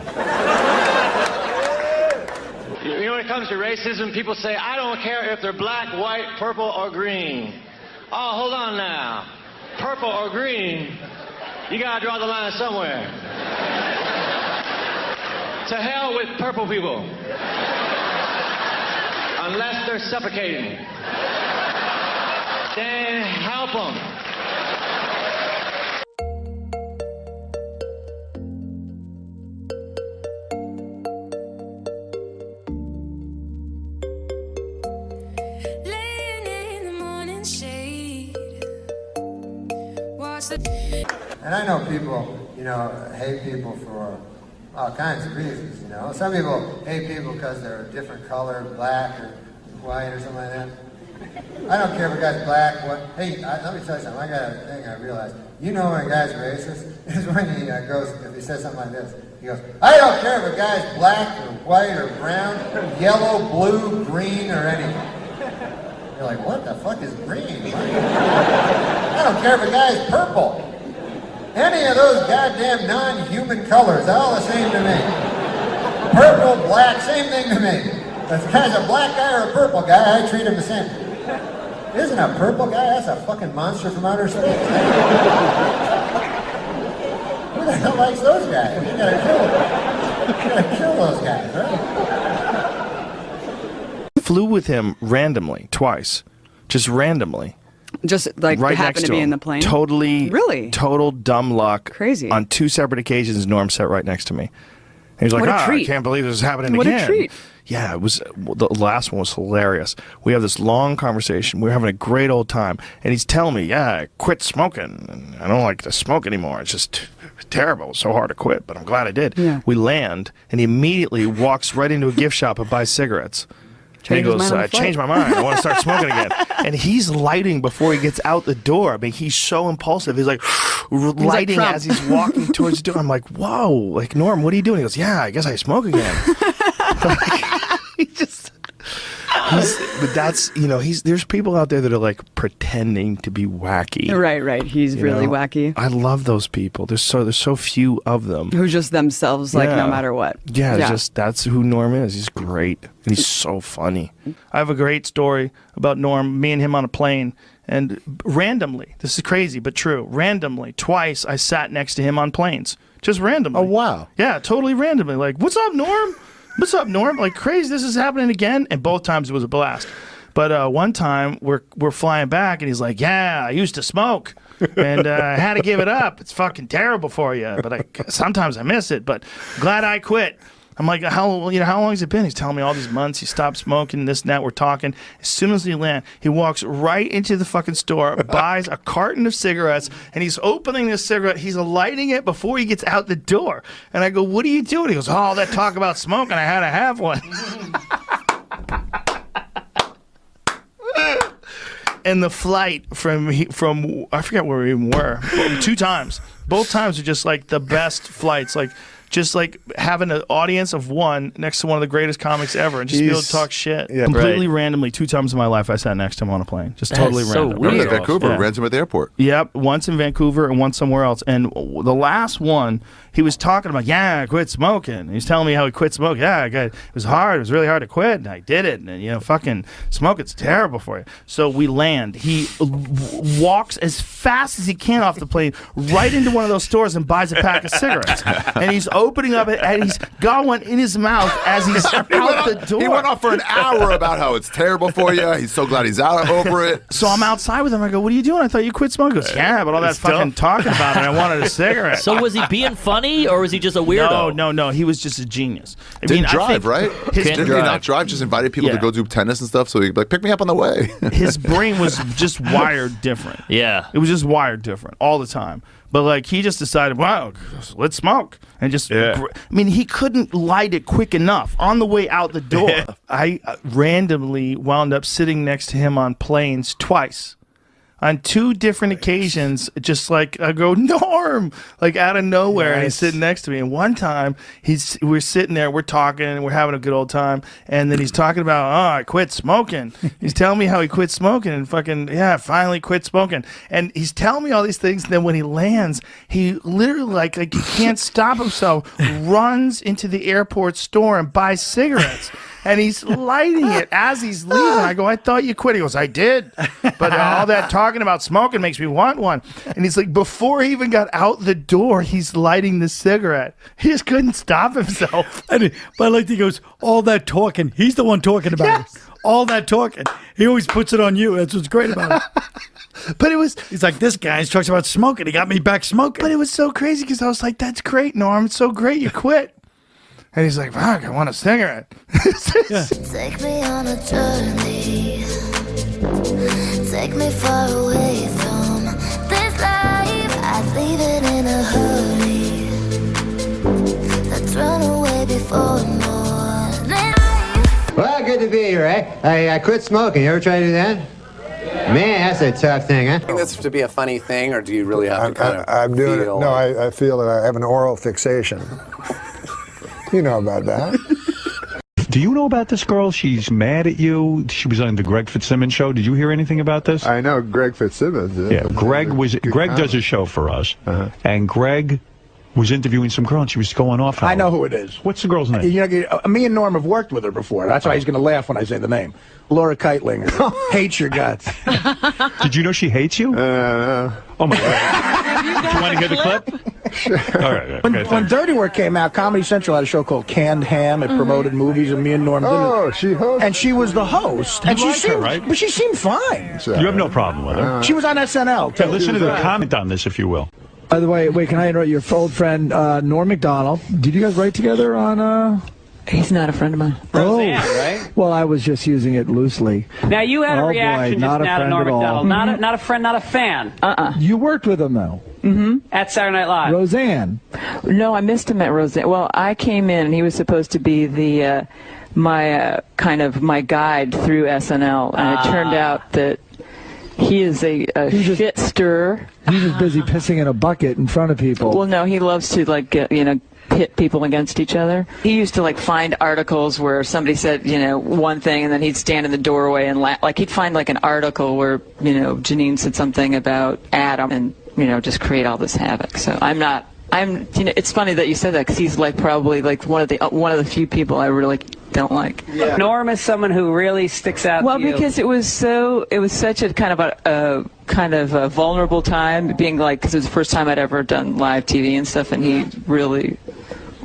You know, when it comes to racism, people say, "I don't care if they're black, white, purple, or green." Oh, hold on now. Purple or green, you gotta draw the line somewhere. To hell with purple people. Unless they're suffocating. Then help him. And I know people, hate people for all kinds of reasons, Some people hate people because they're a different color, black or white or something like that. I don't care if a guy's black, what. Hey, let me tell you something. I got a thing I realized. When a guy's racist is when he goes, if he says something like this, he goes, I don't care if a guy's black or white or brown, yellow, blue, green, or anything. You're like, what the fuck is green? I don't care if a guy's purple. Any of those goddamn non-human colors, they're all the same to me. Purple, black, same thing to me. If the guy's a black guy or a purple guy, I treat him the same. Isn't a purple guy? That's a fucking monster from outer space. Who the hell likes those guys? You gotta kill those guys, right? Flew with him randomly twice, just randomly. Just like right happened to be in the plane? Totally. Really? Total dumb luck. Crazy. On 2 separate occasions, Norm sat right next to me. And he's like, What a I treat. can't believe this is happening What again. a treat. Yeah, it was. The last one was hilarious. We have this long conversation. We're having a great old time. And he's telling me, I quit smoking. And I don't like to smoke anymore. It's just terrible. It's so hard to quit, but I'm glad I did. Yeah. We land, and he immediately walks right into a gift shop and buys cigarettes. And he goes, I changed my mind. I want to start smoking again. And he's lighting before he gets out the door. I mean, he's so impulsive. He's like lighting Trump. as he's walking towards the door. I'm like, whoa, like, Norm, what are you doing? He goes, yeah, I guess I smoke again. But that's, there's people out there that are like pretending to be wacky. Right. He's really wacky. I love those people. There's so few of them. Who just themselves, like, Yeah. no matter what. Yeah, that's who Norm is. He's great. And he's so funny. I have a great story about Norm, me and him on a plane. And randomly, this is crazy, but true, randomly, twice I sat next to him on planes. Just randomly. Oh, wow. Yeah, totally randomly. Like, what's up, Norm? What's up, Norm? Like, crazy, this is happening again. And both times it was a blast. But one time we're flying back, and he's like, yeah, I used to smoke. And I had to give it up. It's fucking terrible for you. But sometimes I miss it. But glad I quit. I'm like, how long has it been? He's telling me all these months. He stopped smoking, this and that. We're talking. As soon as we land, he walks right into the fucking store, buys a carton of cigarettes, and he's opening this cigarette. He's lighting it before he gets out the door. And I go, what are you doing? He goes, all that talk about smoking, I had to have one. And the flight from I forget where we even were, 2 times. Both times were just like the best flights, like just like having an audience of one next to one of the greatest comics ever and just be able to talk shit. Yeah, completely randomly, 2 times in my life I sat next to him on a plane. Just totally random. I was in Vancouver, ran him at the airport. Yep, once in Vancouver and once somewhere else. And the last one, he was talking about, I quit smoking. He's telling me how he quit smoking. It was hard. It was really hard to quit, and I did it. And, fucking smoking's terrible for you. So we land. He walks as fast as he can off the plane right into one of those stores and buys a pack of cigarettes. And he's opening up it, and he's got one in his mouth as he's out the door. He went on for an hour about how it's terrible for you. He's so glad he's out over it. So I'm outside with him. I go, what are you doing? I thought you quit smoking. He goes, yeah, but all that fucking talking about it, I wanted a cigarette. So was he being funny, or was he just a weirdo? No. He was just a genius. Didn't drive, right? Didn't he drive. not drive? Just invited people to go do tennis and stuff, so he'd be like, pick me up on the way. His brain was just wired different. Yeah. It was just wired different all the time. But like he just decided, wow, let's smoke. And just, he couldn't light it quick enough on the way out the door. I randomly wound up sitting next to him on planes twice. On 2 different occasions, just like I go, Norm, like out of nowhere, and he's sitting next to me. And one time, we're sitting there, we're talking, and we're having a good old time. And then he's talking about, I quit smoking. He's telling me how he quit smoking and finally quit smoking. And he's telling me all these things. And then when he lands, he literally like he can't stop himself, runs into the airport store and buys cigarettes. And he's lighting it as he's leaving. I go, I thought you quit. He goes, I did. But all that talking about smoking makes me want one. And he's like, before he even got out the door, he's lighting the cigarette. He just couldn't stop himself. But I like he goes, all that talking. He's the one talking about it. All that talking. He always puts it on you. That's what's great about it. But it was. He's like, this guy talks about smoking. He got me back smoking. But it was so crazy because I was like, "That's great, Norm. It's so great you quit." And he's like, "Fuck, I want a cigarette." Take me on a journey. Take me far away from this life. I'd leave it in a hurry. Let's run away before morning. Well, good to be here, eh? I quit smoking. You ever try to do that? Man, that's a tough thing, huh? Do you think this to be a funny thing, or do you really have to kind of I'm doing it. feel No, like- I feel that I have an oral fixation. You know about that. Do you know about this girl? She's mad at you. She was on the Greg Fitzsimmons show. Did you hear anything about this? I know Greg Fitzsimmons. Yeah, Greg does a show for us, and Greg was interviewing some girl, and she was going off. I know who it is. What's the girl's name? You know, me and Norm have worked with her before. That's why he's going to laugh when I say the name. Laura Keitling. Hates your guts. Did you know she hates you? Oh my God. Do you want to hear the clip? Sure. All right. When Dirty Work came out, Comedy Central had a show called Canned Ham. It promoted movies, and me and Norm did it. Oh, she hosted. And she was the host. And You she like her, seemed, right? But she seemed fine. You have no problem with her. She was on SNL. Okay, listen to the comment on this, if you will. By the way, wait, can I interrupt your old friend, Norm Macdonald? Did you guys write together on, He's not a friend of mine. Roseanne, right? Well, I was just using it loosely. Now, you had a Oh, boy, reaction not just a now to friend Norm at all. Macdonald. Not a friend, not a fan. You worked with him, though. At Saturday Night Live. Roseanne. No, I missed him at Roseanne. Well, I came in, and he was supposed to be the my guide through SNL, and it turned out that he is a shit stirrer. He was busy pissing in a bucket in front of people. Well, no, he loves to pit people against each other. He used to find articles where somebody said one thing, and then he'd stand in the doorway and laugh. Like he'd find an article where Janine said something about Adam, and just create all this havoc. So it's funny that you said that, because he's probably one of the few people I really don't like. Yeah. Norm is someone who really sticks out to you. Because it was such a kind of a vulnerable time, being because it was the first time I'd ever done live TV and stuff, and he really,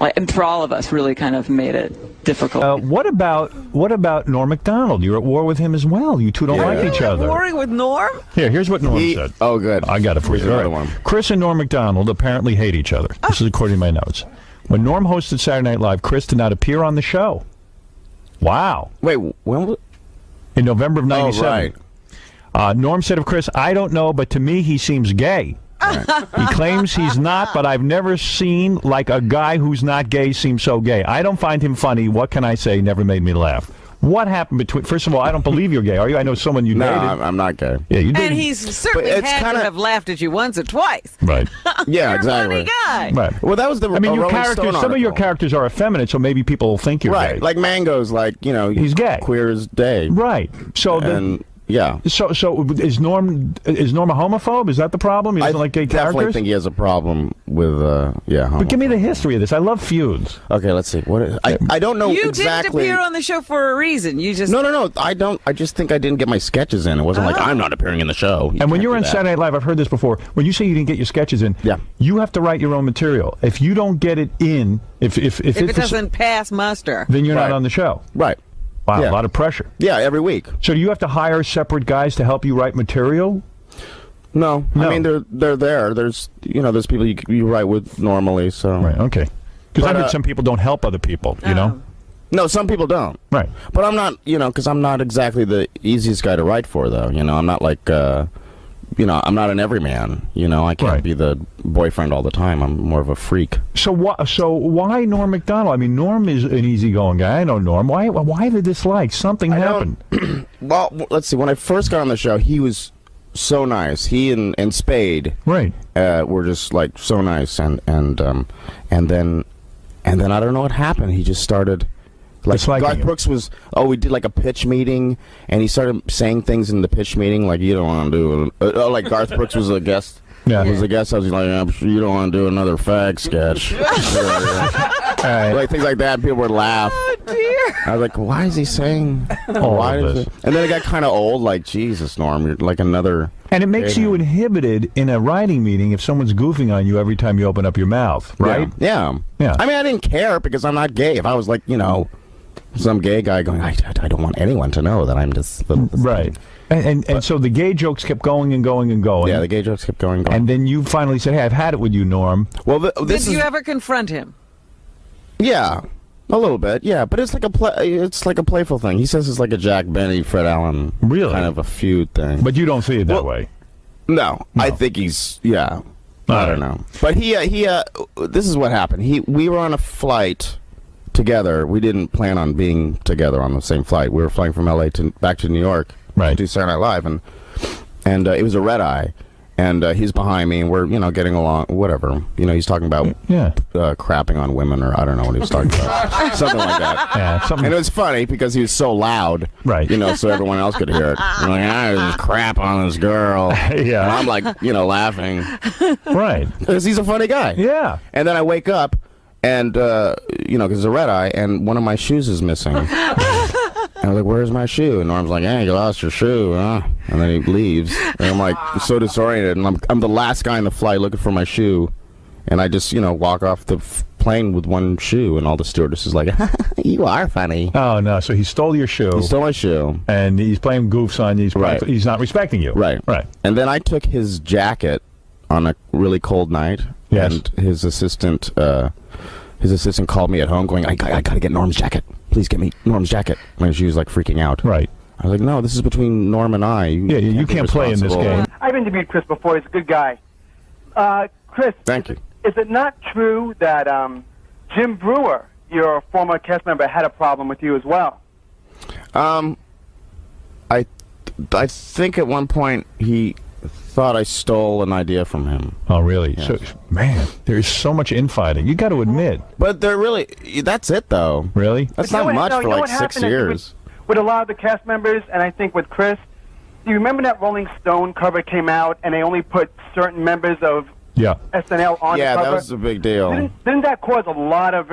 and for all of us, really kind of made it difficult. What about Norm Macdonald? You're at war with him as well. You two don't like each other. Warring with Norm? Here's what Norm said. Oh, good. I got it for you. All right. Chris and Norm Macdonald apparently hate each other. This is according to my notes. When Norm hosted Saturday Night Live, Chris did not appear on the show. Wow. Wait, when was... In November of '97. Oh, right. Norm said of Chris, "I don't know, but to me he seems gay." He claims he's not, but I've never seen a guy who's not gay seem so gay. I don't find him funny. What can I say? Never made me laugh. What happened between... First of all, I don't believe you're gay, are you? I know someone you dated. No, I'm not gay. Yeah, you did. And he's certainly had to have laughed at you once or twice. Right. Yeah, You're exactly. a funny guy. Right. Well, that was the your Rolling characters. Stone Some of your article. characters are effeminate, so maybe people will think you're Right, gay. like Mango's, he's gay, queer as day. Right. So yeah. So is Norm a homophobe? Is that the problem? He doesn't like gay definitely characters? think he has a problem with But give me the history of this. I love feuds. Okay, let's see. What is, I don't know You exactly. didn't appear on the show for a reason. You just No. I don't. I just think I didn't get my sketches in. It wasn't like I'm not appearing in the show. And when you're on Saturday Night Live, I've heard this before. When you say you didn't get your sketches in, you have to write your own material. If you don't get it in, if it doesn't pass muster, then you're not on the show. Right. Wow, Yeah. a lot of pressure. Yeah, every week. So do you have to hire separate guys to help you write material? No. I mean they're there. There's people you write with normally. So right. Okay. Because I heard some people don't help other people. You know. No, some people don't. Right. But I'm not. Because I'm not exactly the easiest guy to write for, though. I'm not like. I'm not an everyman. I can't be the boyfriend all the time. I'm more of a freak. So why Norm Macdonald? I mean, Norm is an easygoing guy. I know Norm. Why the dislike? Something happened. Well, let's see. When I first got on the show, he was so nice. He and Spade, right, were just so nice. And then I don't know what happened. He just started. Garth Brooks was, we did a pitch meeting, and he started saying things in the pitch meeting you don't want to do Garth Brooks was a guest. Yeah. Was a guest. I was like, I'm sure you don't want to do another fag sketch. Things like that. People would laugh. Oh dear. I was like, why is he saying all of this? And then it got kind of old. Jesus, Norm, you're like another. And it makes you inhibited in a writing meeting if someone's goofing on you every time you open up your mouth, right? Yeah. I mean, I didn't care because I'm not gay. If I was some gay guy going, I don't want anyone to know that I'm just... Right. And so the gay jokes kept going and going and going. Yeah, the gay jokes kept going and going. And then you finally said, hey, I've had it with you, Norm. Well, Did you ever confront him? Yeah, a little bit. Yeah, but it's like a playful thing. He says it's like a Jack Benny, Fred Allen kind of a feud thing. But you don't see it that way. No, I think he's I don't know. But he this is what happened. We were on a flight together. We didn't plan on being together on the same flight. We were flying from LA back to New York to do Saturday Night Live, and it was a red eye. And he's behind me, and we're, getting along, whatever. He's talking about crapping on women, or I don't know what he was talking about. Something like that. Yeah, and it was funny because he was so loud, right? So everyone else could hear it. I'm like, I just crap on this girl. Yeah. And I'm like, laughing. Right. Because he's a funny guy. Yeah. And then I wake up, and, because it's a red eye, and one of my shoes is missing. And I'm like, where's my shoe? And Norm's like, hey, you lost your shoe, huh? And then he leaves. And I'm like, so disoriented. And I'm the last guy in the flight looking for my shoe. And I just, walk off the plane with one shoe. And all the stewardesses like, you are funny. Oh, no. So he stole your shoe. He stole my shoe. And he's playing goofs on you. He's not respecting you. Right. Right. And then I took his jacket on a really cold night. Yes. And his assistant called me at home going, I got to get Norm's jacket. Please get me Norm's jacket. And she was like freaking out. Right. I was like, no, this is between Norm and I. You can't play in this game. I've interviewed Chris before. He's a good guy. Chris. Thank you. Is it not true that Jim Brewer, your former cast member, had a problem with you as well? I think at one point he thought I stole an idea from him. Oh, really? Yes. So, man, there's so much infighting. You got to admit. But that's it, though. Really? That's not much for like 6 years. With a lot of the cast members, and I think with Chris, do you remember that Rolling Stone cover came out, and they only put certain members of SNL on the cover? Yeah, that was a big deal. Didn't that cause a lot of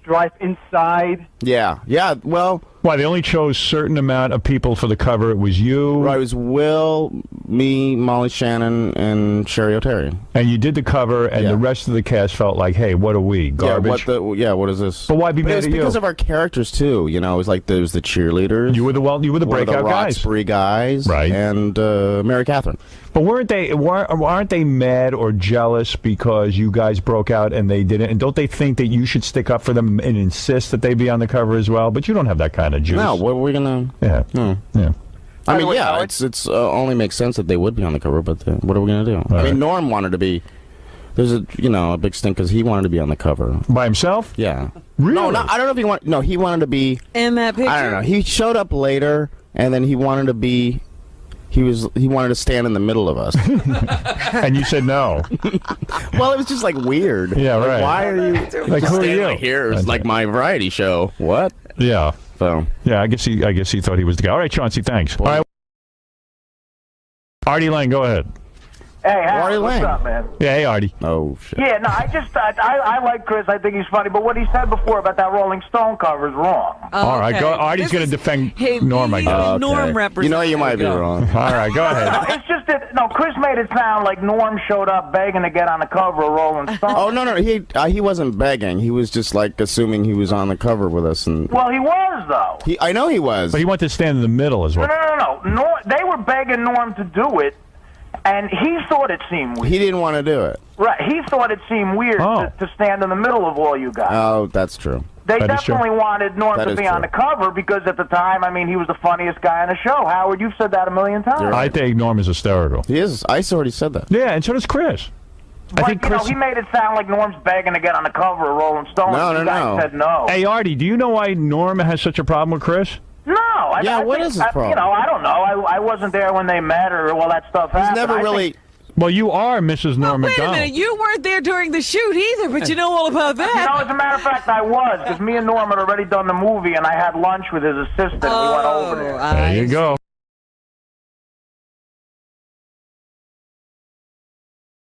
strife inside? Yeah, well... Why, they only chose certain amount of people for the cover. It was you. Right, it was Will, me, Molly Shannon, and Sherry O'Terry. And you did the cover, and the rest of the cast felt like, hey, what are we, garbage? What is this? But why be mad at you? It's because of our characters, too. It was like there was the cheerleaders. You were the breakout guys. Roxbury guys. Right. And Mary Catherine. But aren't they mad or jealous because you guys broke out and they didn't? And don't they think that you should stick up for them and insist that they be on the cover as well? But you don't have that kind of juice. No, what are we gonna? Yeah. No. Yeah. I mean, it's only makes sense that they would be on the cover, but what are we gonna do? I mean, Norm wanted to be. There's a big stink because he wanted to be on the cover by himself. Yeah. Really? No, I don't know if he wanted. No, he wanted to be in that picture. I don't know. He showed up later, and then he wanted to be. He wanted to stand in the middle of us. And you said no. Well, it was just like weird. Yeah, like, right. Why are you like who are you? Like here, it's like my variety show. What? Yeah. So yeah, I guess he thought he was the guy. All right, Chauncey, thanks. All right. Artie Lang, go ahead. Hey, Howard, what's up, man? Yeah, hey, Artie. Oh, shit. Yeah, no, I like Chris. I think he's funny, but what he said before about that Rolling Stone cover is wrong. All right, go. Artie's going to defend Norm, I guess. Norm represents. You might be wrong. All right, go ahead. No, it's just that, Chris made it sound like Norm showed up begging to get on the cover of Rolling Stone. Oh, no, he wasn't begging. He was just, like, assuming he was on the cover with us. Well, he was, though. I know he was. But he wanted to stand in the middle as well. No. They were begging Norm to do it. And he thought it seemed weird. He didn't want to do it. Right. He thought it seemed weird to stand in the middle of all you guys. Oh, that's true. They definitely wanted Norm to be on the cover because at the time, I mean, he was the funniest guy on the show. Howard, you've said that a million times. Right. I think Norm is hysterical. He is. I already said that. Yeah, and so does Chris. But, I think he made it sound like Norm's begging to get on the cover of Rolling Stone. No. Said no. Hey, Artie, do you know why Norm has such a problem with Chris? No. What is his problem? I don't know. I wasn't there when they met or all that stuff happened. He's never really... Well, you are Mrs. Norm Macdonald. Wait a minute, you weren't there during the shoot either, but you know all about that. As a matter of fact, I was, because me and Norm had already done the movie, and I had lunch with his assistant. We went over there. There you go.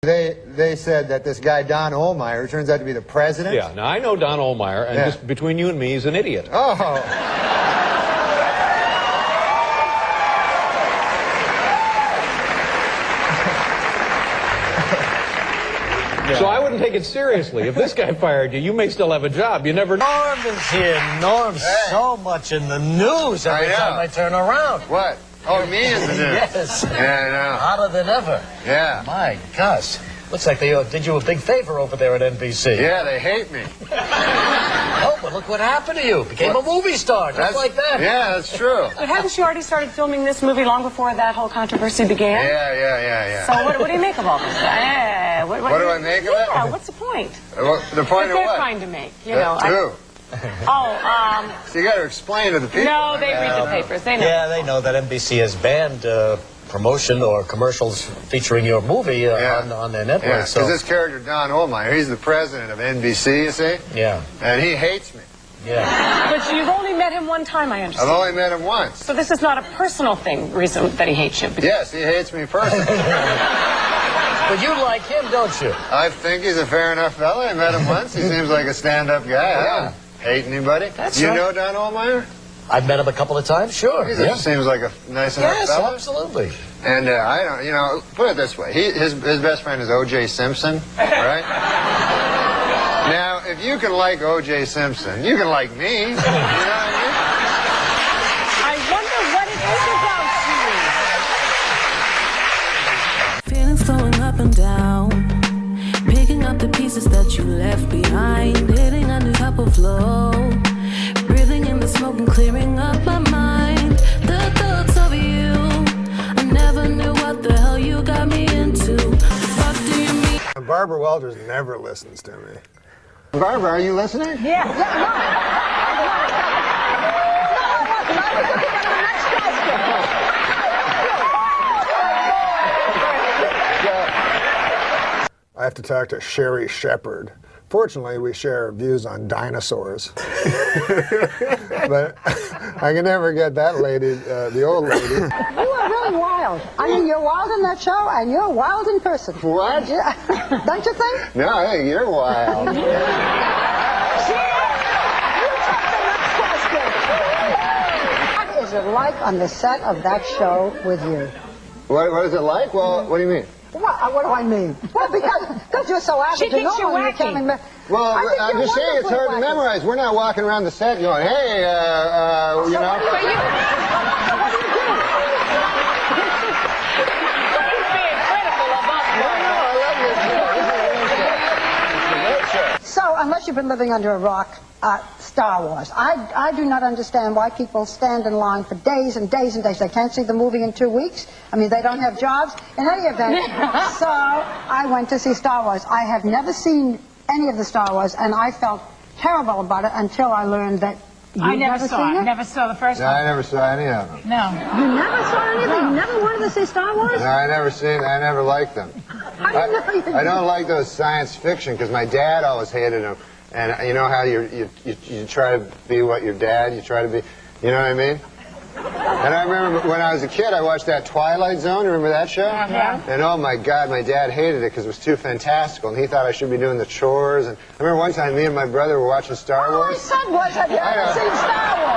They said that this guy, Don Ohlmeyer, turns out to be the president. Yeah, now I know Don Ohlmeyer, and just between you and me, he's an idiot. Oh. So I wouldn't take it seriously. If this guy fired you, you may still have a job. You never know. Norm is here. Norm's so much in the news every time I turn around. What? Oh, me in the news? Yes. Yeah, I know. Hotter than ever. Yeah. My gosh. Looks like they did you a big favor over there at NBC. Yeah, they hate me. Oh, but look what happened to you. Became a movie star, just like that. Yeah, that's true. But hadn't you already started filming this movie long before that whole controversy began? Yeah. So what do you make of all this? What do I make of it? Yeah, what's the point? Well, the point of they're what? trying to make, you know. Who? So you got to explain to the people. No, they read the papers. They know. Yeah, they know that NBC has banned promotion or commercials featuring your movie on their network. Yeah, because this character, Don Ohlmeyer, he's the president of NBC, you see? Yeah. And he hates me. Yeah. But you've only met him one time, I understand. I've only met him once. So this is not a personal reason that he hates you. Yes, he hates me personally. But you like him, don't you? I think he's a fair enough fella. I met him once. He seems like a stand-up guy. I don't hate anybody. That's you right. know Don Ohlmeyer? I've met him a couple of times, sure. He seems like a nice enough fella. Yes, absolutely. And I don't, you know, put it this way. His best friend is O.J. Simpson, right? Now, if you can like O.J. Simpson, you can like me. You know what I mean? I wonder what it is about you. Feelings flowing up and down, picking up the pieces that you left behind, hitting a new type of flow, breathing in the smoke and clearing up my mind. The thoughts of you, I never knew what the hell you got me into. What do you mean? Barbara Walters never listens to me. Barbara, are you listening? Yeah. I have to talk to Sherry Shepherd. Fortunately, we share views on dinosaurs. But I can never get that lady, the old lady. You are really wild. I mean, you're wild in that show, and you're wild in person. What? Yeah. Don't you think? No, I think you're wild. What is it like on the set of that show with you? What is it like? Well, what do you mean? What do I mean? Well, because you're so average. She thinks you're wacky. Well, I'm just saying it's hard to memorize. We're not walking around the set going, hey, you know. So, unless you've been living under a rock, Star Wars. I do not understand why people stand in line for days and days and days. They can't see the movie in 2 weeks. I mean, they don't have jobs. In any event, so I went to see Star Wars. I have never seen any of the Star Wars, and I felt terrible about it until I learned that I never saw it. Never saw the first one. I never saw any of them. No. You never saw anything? You never wanted to see Star Wars? No, I never liked them. I don't like those science fiction because my dad always hated them. And you know how you try to be what your dad, you try to be, you know what I mean? And I remember when I was a kid, I watched that Twilight Zone. Remember that show? Yeah. And oh my God, my dad hated it because it was too fantastical, and he thought I should be doing the chores. And I remember one time, me and my brother were watching Star Wars. My son was. Have you ever seen Star Wars?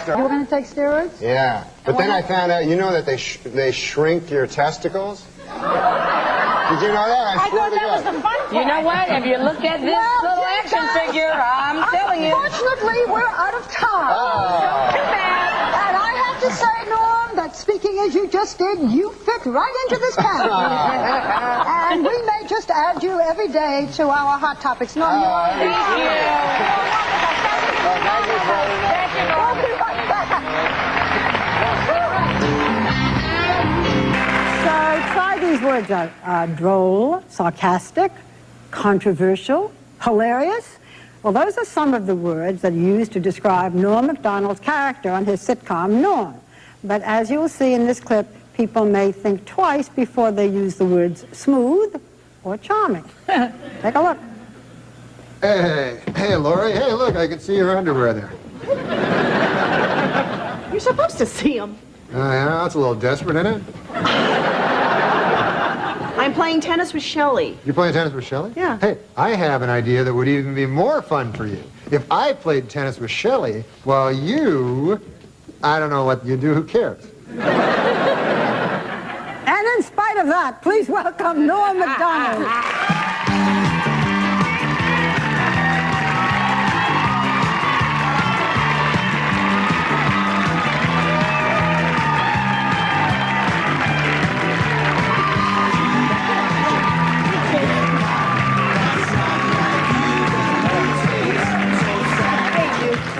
You were going to take steroids? Yeah. But then I found out, you know that they shrink your testicles? Did you know that? I thought that was the fun part. You know what? If you look at this little action figure, I'm telling you. Unfortunately, we're out of time. Too bad. And I have to say, Norm, that speaking as you just did, you fit right into this category. And we may just add you every day to our Hot Topics. Norm, you are. Thank you. Thank you, Norm. So try these words out. Droll, sarcastic, controversial, hilarious. Well, those are some of the words that are used to describe Norm Macdonald's character on his sitcom, Norm. But as you will see in this clip, people may think twice before they use the words smooth or charming. Take a look. Hey, Lori. Hey, look, I can see your underwear there. You're supposed to see them. Yeah, that's a little desperate, isn't it? I'm playing tennis with Shelley. You're playing tennis with Shelley? Yeah. Hey, I have an idea that would even be more fun for you. If I played tennis with Shelley, while you, I don't know what you do, who cares? And in spite of that, please welcome Norm Macdonald.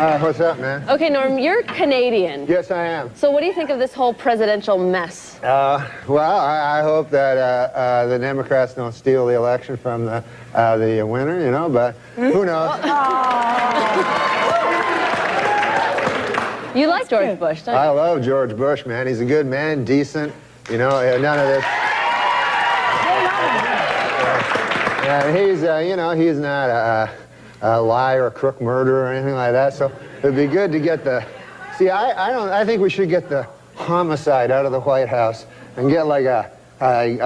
What's up, man? Okay, Norm, you're Canadian. Yes, I am. So what do you think of this whole presidential mess? Well, I hope that the Democrats don't steal the election from the winner, you know, but who knows? You like George Bush, don't you? I love George Bush, man. He's a good man, decent, you know, none of this. He's, you know, he's not a liar, a crook, murderer, or anything like that. So it'd be good to get the. See, I think we should get the homicide out of the White House and get like a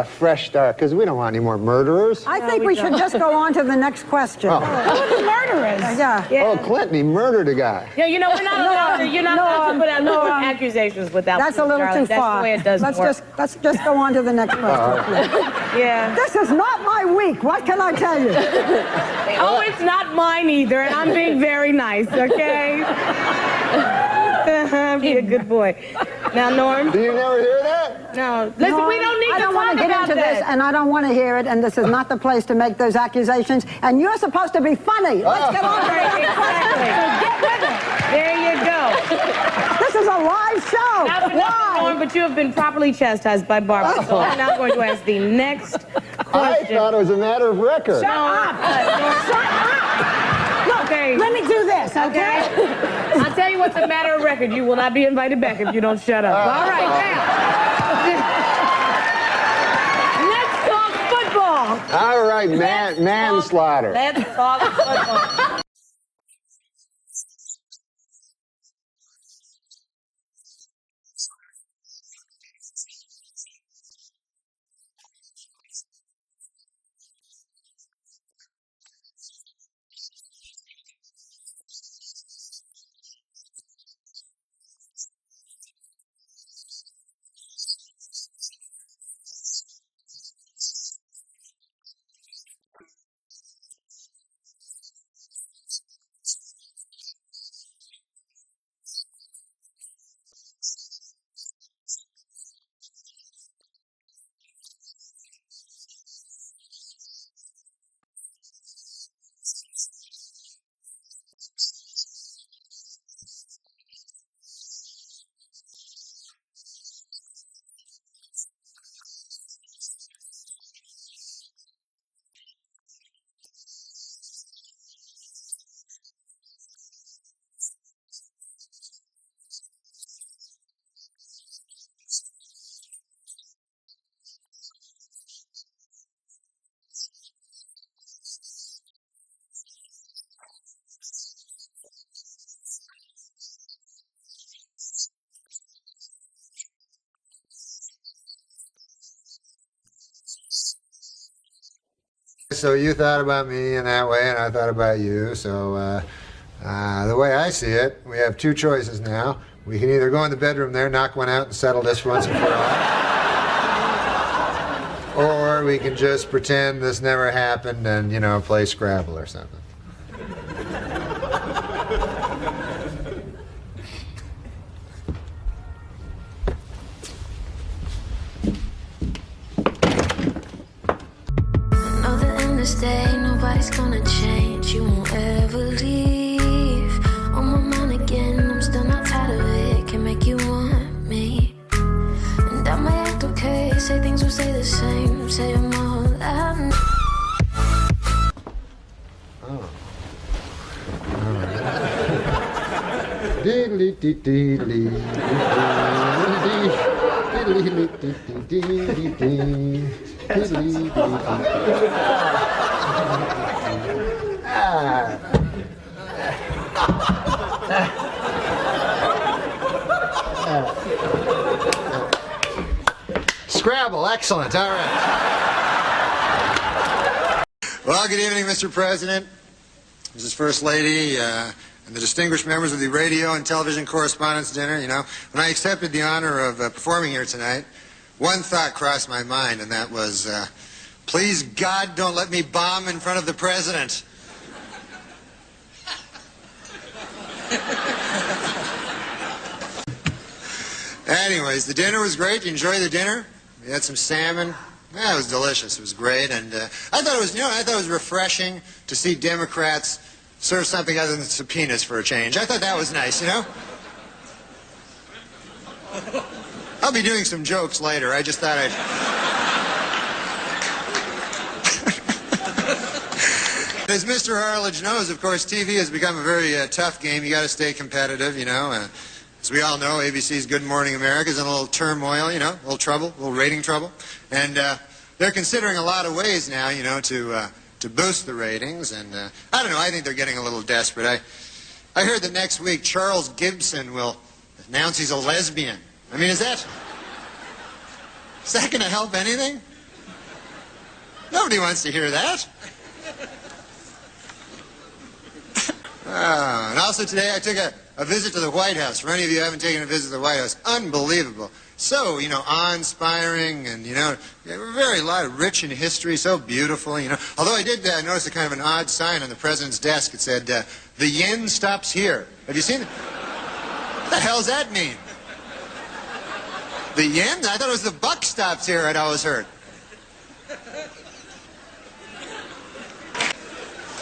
fresh start, because we don't want any more murderers. I think we should just go on to the next question. Oh. Who's murderers? Yeah. Oh, Clinton, he murdered a guy. Yeah, you know, we're not allowed to, you're not allowed to put out no accusations without. That's a little too far. That's the way it does work. Let's just go on to the next question. Yeah. This is not my week. What can I tell you? Oh, it's not mine either, and I'm being very nice, okay? Be a good boy. Now, Norm. Do you never hear that? No. Listen, Norm, we don't need I don't want to get into this, and I don't want to hear it, and this is not the place to make those accusations, and you're supposed to be funny. Let's get on to the next question. Get with it. There you go. This is a live show. Why? Norm, but you have been properly chastised by Barbara, so I'm now going to ask the next question. I thought it was a matter of record. Shut up. Shut up. Look, Okay. let me do this, okay? I'll tell you what's a matter of record. You will not be invited back if you don't shut up. All right, now. Let's talk football. All right, manslaughter. Let's talk football. So you thought about me in that way, and I thought about you. So the way I see it, we have two choices now. We can either go in the bedroom there, knock one out, and settle this once and for all. Or we can just pretend this never happened and, you know, play Scrabble or something. Stay, nobody's gonna change. You won't ever leave. On my mind again, I'm still not tired of it. Can make you want me. And I might act okay, say things will stay the same. Say them all I Oh. Diddly diddly Scrabble, excellent. All right. Well, good evening, Mr. President, Mrs. First Lady, and the distinguished members of the Radio and Television Correspondents' Dinner. You know, when I accepted the honor of performing here tonight, one thought crossed my mind, and that was, please, God, don't let me bomb in front of the president. Anyways, the dinner was great. You enjoyed the dinner? We had some salmon. Yeah, it was delicious. It was great, and I thought it was, you know, I thought it was refreshing to see Democrats serve something other than subpoenas for a change. I thought that was nice, you know? I'll be doing some jokes later. I just thought I'd... As Mr. Harledge knows, of course, TV has become a very tough game. You got to stay competitive, you know. As we all know, ABC's Good Morning America is in a little turmoil, you know, a little trouble, a little rating trouble. And they're considering a lot of ways now, you know, to boost the ratings. And I don't know, I think they're getting a little desperate. I heard that next week Charles Gibson will announce he's a lesbian. I mean, is that going to help anything? Nobody wants to hear that. And also today I took a visit to the White House. For any of you who haven't taken a visit to the White House, unbelievable. So, you know, awe-inspiring and, you know, a lot of rich in history, so beautiful, you know. Although I did notice a kind of an odd sign on the president's desk. It said, the yen stops here. Have you seen it? What the hell does that mean? The yen? I thought it was the buck stops here, I'd always heard.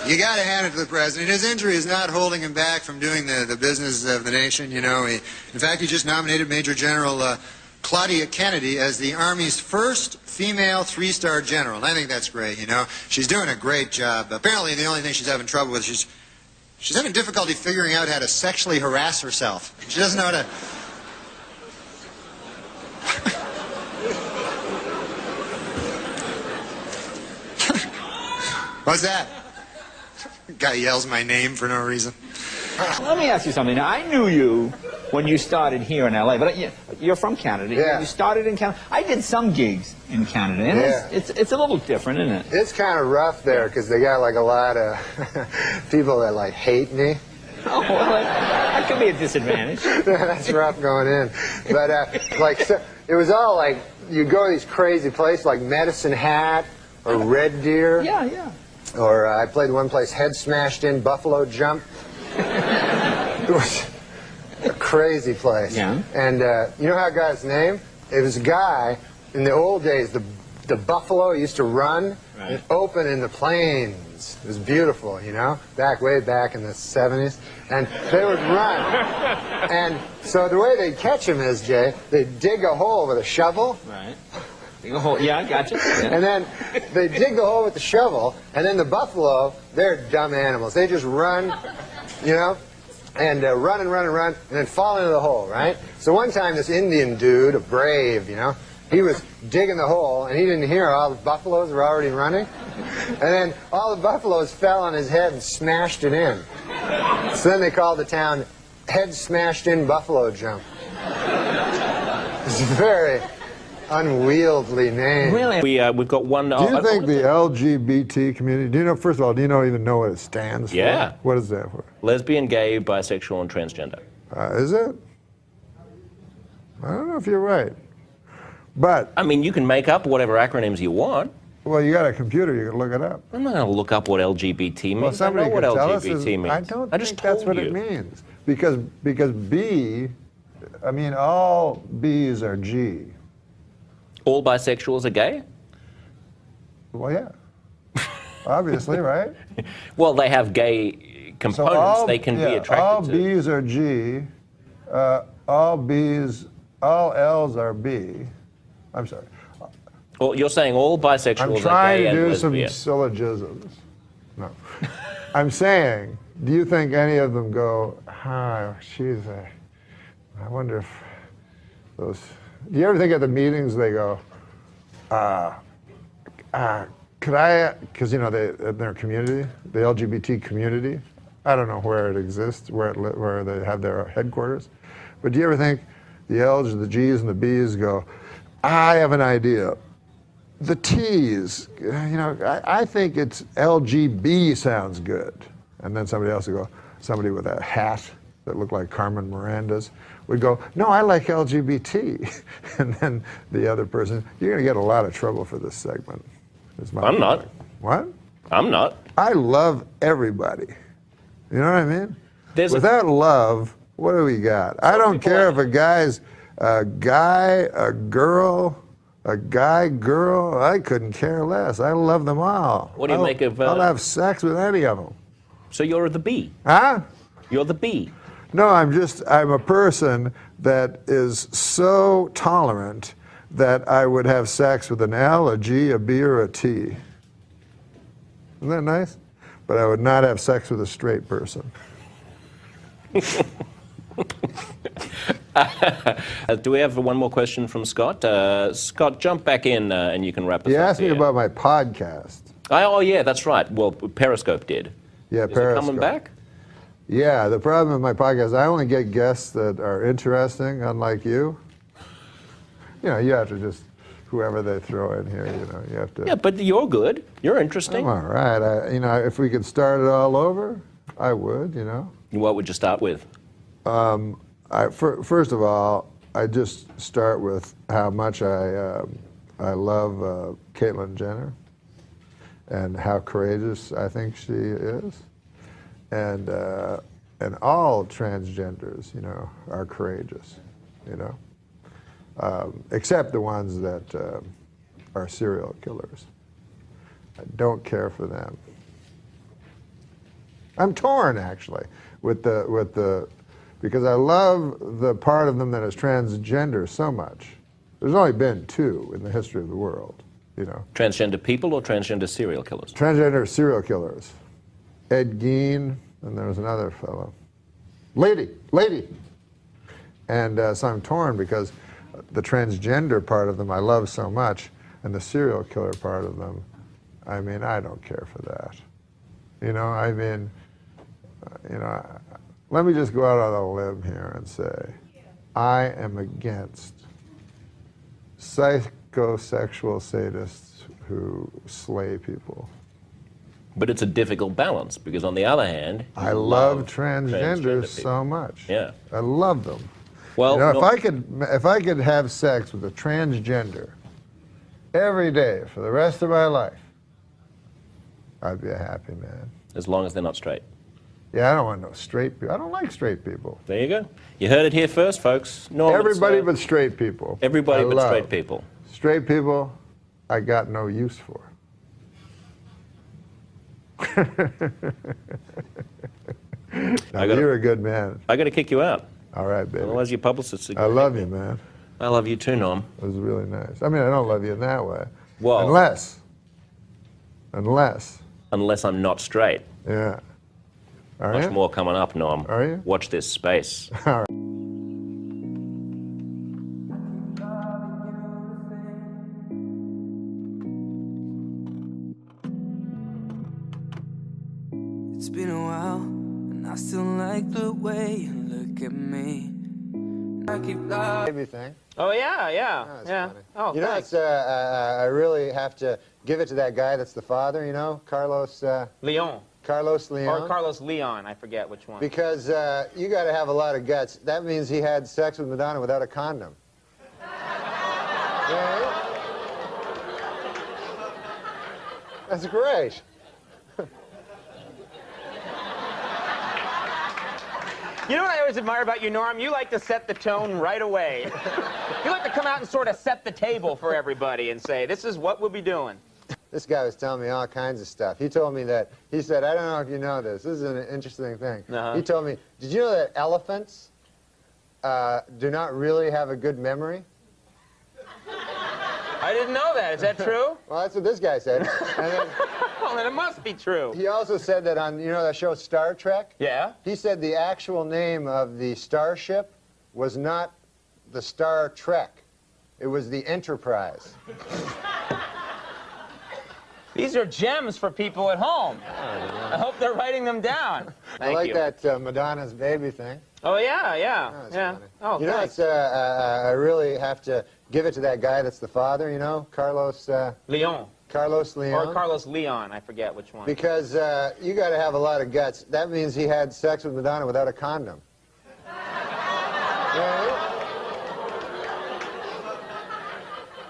You got to hand it to the president. His injury is not holding him back from doing the business of the nation, you know. In fact, he just nominated Major General Claudia Kennedy as the Army's first female 3-star general. And I think that's great, you know. She's doing a great job. Apparently, the only thing she's having trouble with, she's having difficulty figuring out how to sexually harass herself. She doesn't know how to... What's that? Guy yells my name for no reason. Let me ask you something. Now, I knew you when you started here in L.A., but you're from Canada. Yeah. You started in Canada. I did some gigs in Canada, and it's a little different, isn't it? It's kind of rough there because they got like a lot of people that like hate me. Oh, well, that could be a disadvantage. That's rough going in. But so, it was all like, you go to these crazy places like Medicine Hat or Red Deer. Yeah. Or I played one place, Head Smashed In, Buffalo Jump. It was a crazy place. Yeah. And you know how it got its name? It was a guy, in the old days, the buffalo used to run and open in the plains. It was beautiful, you know, way back in the 70s. And they would run. And so the way they'd catch him is, Jay, they'd dig a hole with a shovel. Right. Yeah, I gotcha. Yeah. And then they dig the hole with the shovel, and then the buffalo, they're dumb animals. They just run, you know, and run, and then fall into the hole, right? So one time this Indian dude, a brave, you know, he was digging the hole, and he didn't hear all the buffaloes were already running. And then all the buffaloes fell on his head and smashed it in. So then they called the town Head Smashed In Buffalo Jump. It's very... unwieldy name. Really? We've got one... Do you think the LGBT community, do you know, first of all, do you even know what it stands for? Yeah. What is that for? Lesbian, gay, bisexual, and transgender. Is it? I don't know if you're right. But... I mean, you can make up whatever acronyms you want. Well, you got a computer, you can look it up. I'm not going to look up what LGBT means. Well, somebody I know what can tell LGBT us means. I don't think that's what it means. Because B, I mean, all B's are G. All bisexuals are gay? Well, yeah. Obviously, right? Well, they have gay components they can be attracted to. All B's are G. All L's are B. I'm sorry. Well, you're saying all bisexuals are gay and lesbian. I'm trying to do some syllogisms. No. I'm saying, do you think any of them go, I wonder if those... Do you ever think at the meetings they go, could I, because, you know, in their community, the LGBT community, I don't know where it exists, where they have their headquarters, but do you ever think the L's, the G's, and the B's go, I have an idea. The T's, you know, I think it's LGB sounds good. And then somebody else would go, somebody with a hat that looked like Carmen Miranda's, would go, no, I like LGBT. And then the other person, you're going to get a lot of trouble for this segment. I'm not. What? I'm not. I love everybody. You know what I mean? Without love, what do we got? I don't care if a guy's a guy, a girl, a guy, girl. I couldn't care less. I love them all. What do you make of... I'll have sex with any of them. So you're the B. Huh? You're the B. No, I'm a person that is so tolerant that I would have sex with an L, a G, a B, or a T. Isn't that nice? But I would not have sex with a straight person. Do we have one more question from Scott? Scott, jump back in and you can wrap us up. You asked me here. about my podcast. Oh, yeah, that's right. Well, Periscope did. Yeah, Is Periscope. it coming back? Yeah, the problem with my podcast, I only get guests that are interesting, unlike you. You know, you have to just, whoever they throw in here, you know, you have to. Yeah, but you're good. You're interesting. I'm all right. You know, if we could start it all over, I would, you know. What would you start with? First of all, I just start with how much I love Caitlyn Jenner and how courageous I think she is. And all transgenders, you know, are courageous, you know, except the ones that are serial killers. I don't care for them. I'm torn, actually, with the because I love the part of them that is transgender so much. There's only been 2 in the history of the world, you know. Transgender people or transgender serial killers? Transgender serial killers. Ed Gein, and there was another fellow. Lady. And so I'm torn because the transgender part of them I love so much, and the serial killer part of them, I mean, I don't care for that. You know, I mean, you know, let me just go out on a limb here and say, I am against psychosexual sadists who slay people. But it's a difficult balance because, on the other hand, I love transgenders so much. Yeah, I love them. Well, you know, if I could have sex with a transgender every day for the rest of my life, I'd be a happy man. As long as they're not straight. Yeah, I don't want no straight people. I don't like straight people. There you go. You heard it here first, folks. Everybody but straight people. Everybody but straight people. Straight people, I got no use for. Now, you're a good man. I got to kick you out. All right, baby. Otherwise, your publicist. I love you, man. I love you too, Norm. It was really nice. I mean, I don't love you in that way. Well, unless I'm not straight. Yeah. Much more coming up, Norm. Are you? Watch this space. All right. It's been a while, and I still like the way you look at me. I keep Everything. Oh, yeah. Funny. Oh, you know, thanks. I really have to give it to that guy that's the father, you know, Carlos. Leon. Carlos Leon. Or Carlos Leon, I forget which one. Because you got to have a lot of guts. That means he had sex with Madonna without a condom. Yeah. That's great. You know what I always admire about you, Norm? You like to set the tone right away. You like to come out and sort of set the table for everybody and say, this is what we'll be doing. This guy was telling me all kinds of stuff. He told me that, he said, I don't know if you know this. This is an interesting thing. He told me, did you know that elephants do not really have a good memory? I didn't know that. Is that true? Well, that's what this guy said. And then, well, then it must be true. He also said that on, you know that show Star Trek? Yeah. He said the actual name of the starship was not the Star Trek. It was the Enterprise. These are gems for people at home. I hope they're writing them down. I like that Madonna's baby thing. Oh, yeah. Funny. Oh, you know, thanks. I really have to give it to that guy that's the father, you know, Carlos. Leon. Carlos Leon. Or Carlos Leon, I forget which one. Because you got to have a lot of guts. That means he had sex with Madonna without a condom. Yeah.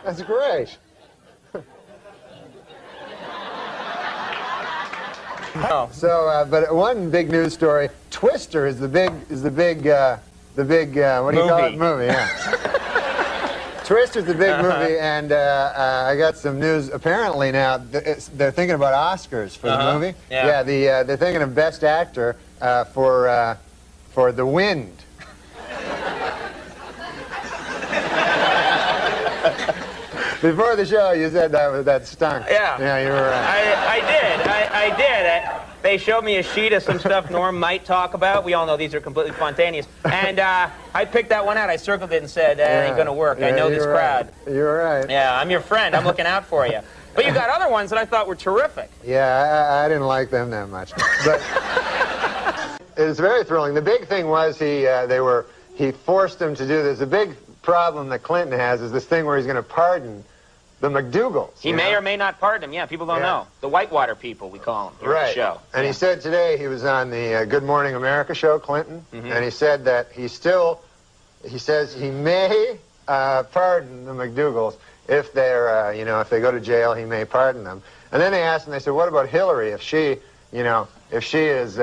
That's great. Oh. So, but one big news story: Twister is the big what do you call it? Movie, yeah. Twister's a big movie, and I got some news. Apparently now, they're thinking about Oscars for the movie. Yeah. They're thinking of Best Actor for The Wind. Before the show, you said that stunk. Yeah. Yeah, you were right. I did. They showed me a sheet of some stuff Norm might talk about. We all know these are completely spontaneous. And I picked that one out. I circled it and said, that ain't going to work. I know this crowd. You're right. Yeah, I'm your friend. I'm looking out for you. But you got other ones that I thought were terrific. Yeah, I didn't like them that much. But it was very thrilling. The big thing was he forced them to do this. The big problem that Clinton has is this thing where he's going to pardon the McDougalls. He may or may not pardon him. Yeah, people don't know. The Whitewater people, we call them here at the show. And he said today, he was on the Good Morning America show, Clinton, and he said that he says he may pardon the McDougalls if they're, if they go to jail, he may pardon them. And then they asked him, they said, what about Hillary if she, if she is,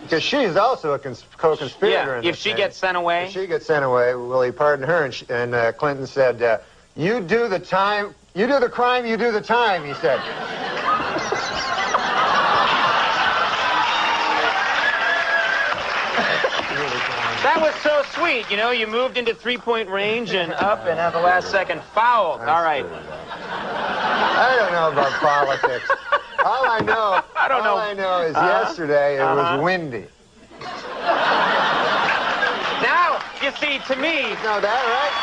because she's also a co-conspirator in this if she thing. gets sent away. If she gets sent away, will he pardon her? And Clinton said, you do the crime, you do the time, he said. That was so sweet, you moved into three-point range and up and at the last second fouled. All right. I don't know about politics. All I know is yesterday it was windy. Now, you see, to me... Know that, right?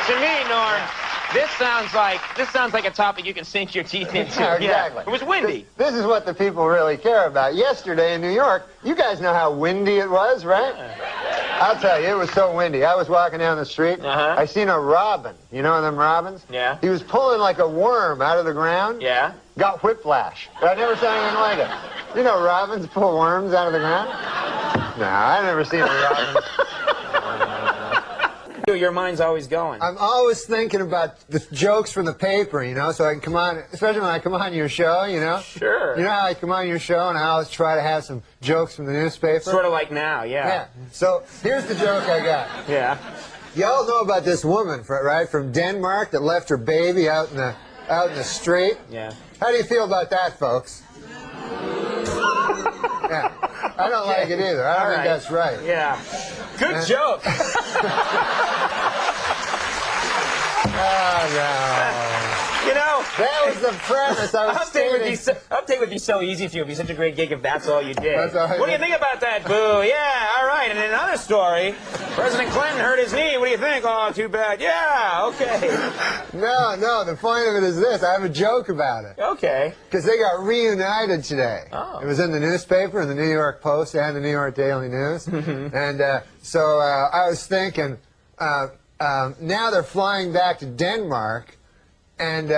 To me, Norm, this sounds like a topic you can sink your teeth into. Yeah, exactly. It was windy. This is what the people really care about. Yesterday in New York, you guys know how windy it was, right? I'll tell you, it was so windy. I was walking down the street. I seen a robin. You know them robins? Yeah. He was pulling like a worm out of the ground. Yeah. Got whiplash. I never saw anything like it. You know robins pull worms out of the ground? No, I've never seen a robin. Your mind's always going. I'm always thinking about the jokes from the paper, so I can come on, especially when I come on your show, Sure. You know how I come on your show and I always try to have some jokes from the newspaper? Sort of like now, yeah. So here's the joke I got. Yeah. Y'all know about this woman, right, from Denmark that left her baby out in the street? Yeah. How do you feel about that, folks? Yeah. I don't like it either. I don't think that's right. Yeah. Good joke. Oh, no. That was the premise. Update would be so easy for you. It'd be such a great gig if that's all you did. That's all I What do you think about that, Boo? Yeah, all right. And in another story, President Clinton hurt his knee. What do you think? Oh, too bad. Yeah, okay. No, the point of it is this. I have a joke about it. Okay. Because they got reunited today. Oh. It was in the newspaper, in the New York Post and the New York Daily News. And so I was thinking, now they're flying back to Denmark, and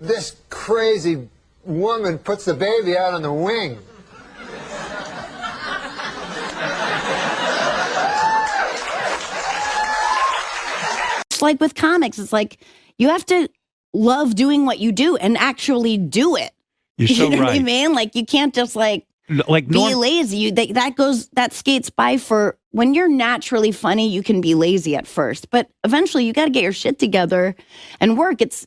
this crazy woman puts the baby out on the wing. It's like with comics, it's like you have to love doing what you do and actually do it. You're so you know right. what I mean? Like you can't just be lazy. That skates by for when you're naturally funny. You can be lazy at first, but eventually you got to get your shit together and work. It's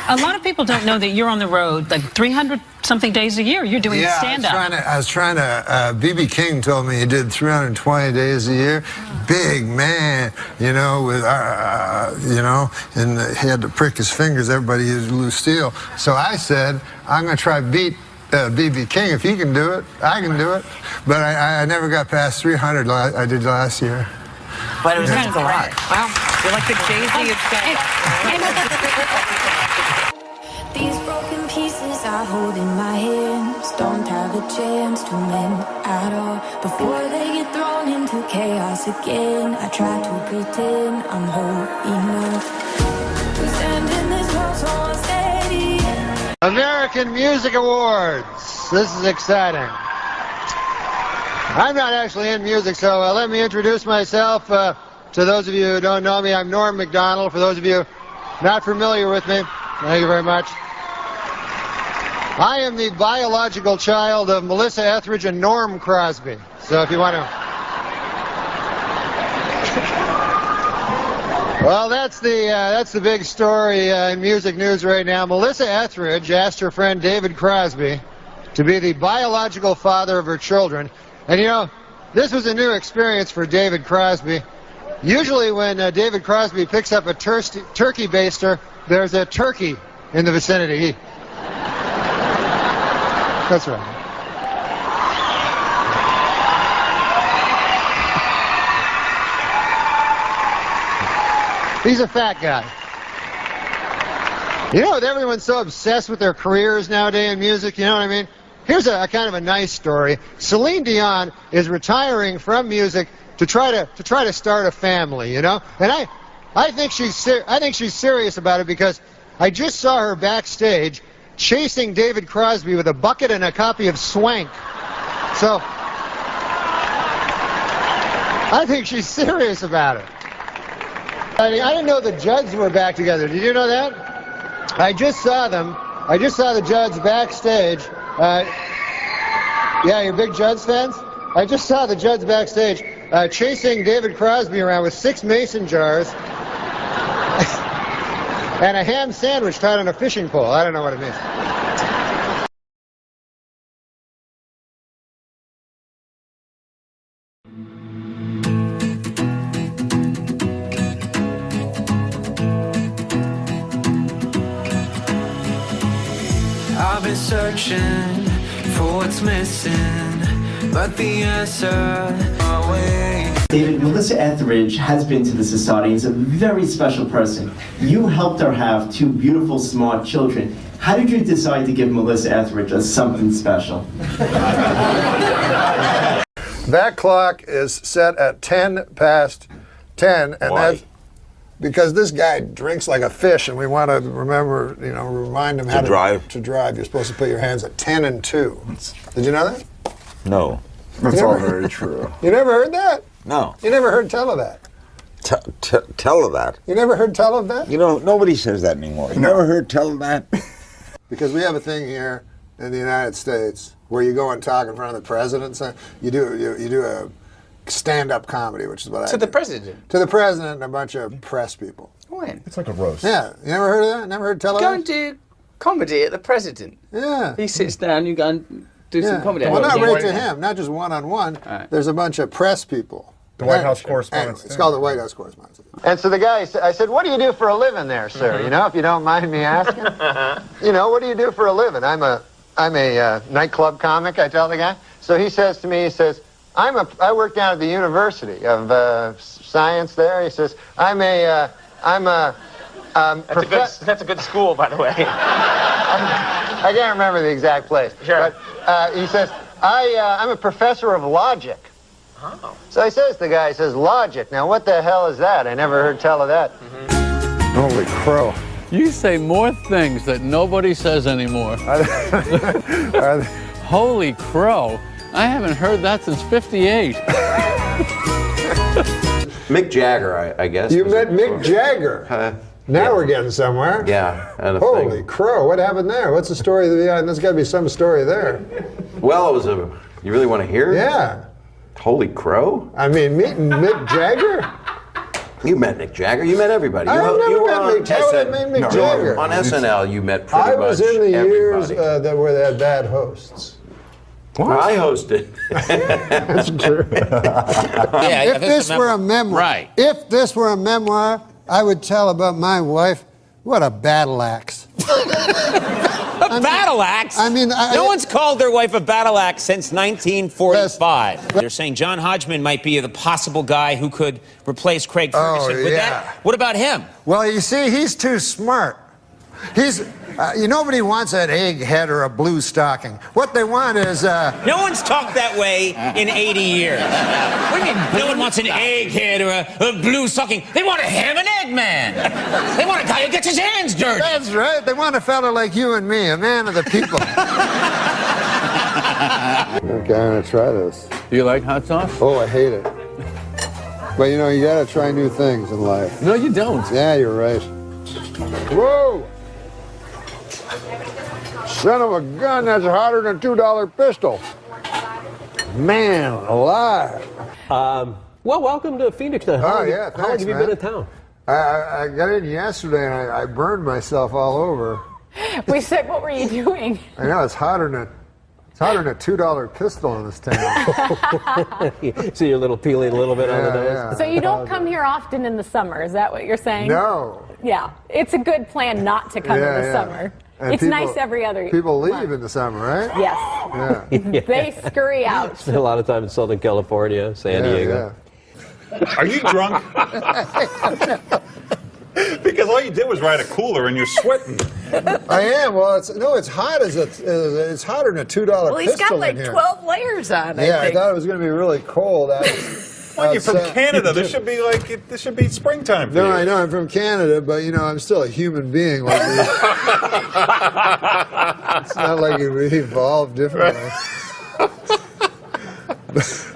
A lot of people don't know that you're on the road like 300-something days a year. You're doing stand-up. I was trying to, B.B. King told me he did 320 days a year. Big man, with, and he had to prick his fingers. Everybody used loose steel. So I said, I'm going to try beat B.B. King. If he can do it, I can do it. But I never got past 300 I did last year. But it was kind of a lot. Wow. You're like the Jay-Z of stand-up. These broken pieces I hold in my hands don't have a chance to mend at all. Before they get thrown into chaos again, I try to pretend I'm whole enough to stand in this world so unsteady. American Music Awards. This is exciting. I'm not actually in music, so let me introduce myself. To those of you who don't know me, I'm Norm Macdonald. For those of you not familiar with me, thank you very much. I am the biological child of Melissa Etheridge and Norm Crosby. So if you want to... Well, that's the big story in music news right now. Melissa Etheridge asked her friend David Crosby to be the biological father of her children. And you know, this was a new experience for David Crosby. Usually when David Crosby picks up a turkey baster, there's a turkey in the vicinity. That's right. He's a fat guy. You know, everyone's so obsessed with their careers nowadays in music, you know what I mean? Here's a kind of a nice story. Celine Dion is retiring from music to try to start a family, you know? And I think she's serious about it, because I just saw her backstage chasing David Crosby with a bucket and a copy of Swank. So I think she's serious about it. I mean, I didn't know the Judds were back together. Did you know that? I just saw them. I just saw the Judds backstage. Yeah, you're big Judds fans? I just saw the Judds backstage chasing David Crosby around with 6 mason jars and a ham sandwich tied on a fishing pole. I don't know what it means. I've been searching for what's missing, but the answer away. David, Melissa Etheridge has been to the society. Is a very special person. You helped her have 2 beautiful, smart children. How did you decide to give Melissa Etheridge something special? That clock is set at 10 past 10, and Why? that's because this guy drinks like a fish, and we want to remember, you know, remind him how to drive. To drive, you're supposed to put your hands at 10 and 2. Did you know that? No. That's all very true. You never heard that? No. You never heard tell of that? Tell of that. You never heard tell of that? You know, nobody says that anymore. You never heard tell of that? Because we have a thing here in the United States where you go and talk in front of the president. So you do a stand-up comedy, which is what I do. To the president? To the president and a bunch of press people. When? It's like a roast. Yeah. You never heard of that? Never heard tell of that? Go and do comedy at the president. Yeah. He sits down, you go and do some comedy. Well, not right to him, not just one-on-one. Right. There's a bunch of press people. The White House correspondence. It's called the White House correspondence. And so the guy, I said, what do you do for a living there, sir? You know, if you don't mind me asking. You know, what do you do for a living? I'm a nightclub comic, I tell the guy. So he says to me, he says, I work down at the University of Science there. He says, that's a good school, by the way. I can't remember the exact place. Sure. But he says, I'm a professor of logic. Oh. So he says, the guy says, logic. Now, what the hell is that? I never heard tell of that. Holy crow. You say more things that nobody says anymore. Holy crow. I haven't heard that since '58. Mick Jagger, I guess. You met Mick Jagger. Now we're getting somewhere. Yeah. And Holy crow, what happened there? What's the story? There's got to be some story there. Well, it was a... You really want to hear? Yeah. Holy crow? I mean, meeting Mick Jagger? You met Mick Jagger. You met everybody. I've never met Mick Jagger. Mick Jagger. On SNL, you met pretty much I was in the years everybody. where they had bad hosts. What? I hosted. That's true. If this were a memoir, if this were a memoir, I would tell about my wife. What a battle axe. A battle axe? I mean, no one's called their wife a battle axe since 1945. They're saying John Hodgman might be the possible guy who could replace Craig Ferguson. What about him? Well, you see, he's too smart. He's, nobody wants an egghead or a blue stocking. What they want is, No one's talked that way in 80 years. What do you mean? No one wants an egghead or a blue stocking. They want a ham and egg man. They want a guy who gets his hands dirty. That's right. They want a fella like you and me, a man of the people. I'm gonna try this. Do you like hot sauce? Oh, I hate it. But you know, you gotta try new things in life. No, you don't. Yeah, you're right. Whoa! Son of a gun, that's hotter than a $2 pistol. Man alive. Well, welcome to Phoenix. How long have you been in town? I got in yesterday and I burned myself all over. We said, what were you doing? I know, it's hotter than a $2 pistol in this town. So you're a little peeling a little bit on the nose? Yeah. So you don't come here often in the summer, is that what you're saying? No. Yeah, it's a good plan not to come in the summer. And it's nice every other People leave month. in the summer, right? Yes. Yeah. They scurry out. Spent a lot of time in Southern California, San Diego. Are you drunk? Because all you did was ride a cooler and you're sweating. I am. Well, it's hot it's hotter than a $2 Well, he's pistol got like in here. 12 layers on, Yeah, I think. I thought it was going to be really cold. Well, you're from Canada. This should be springtime for you. No, I know I'm from Canada, but you know I'm still a human being. Like it's not like we evolved differently.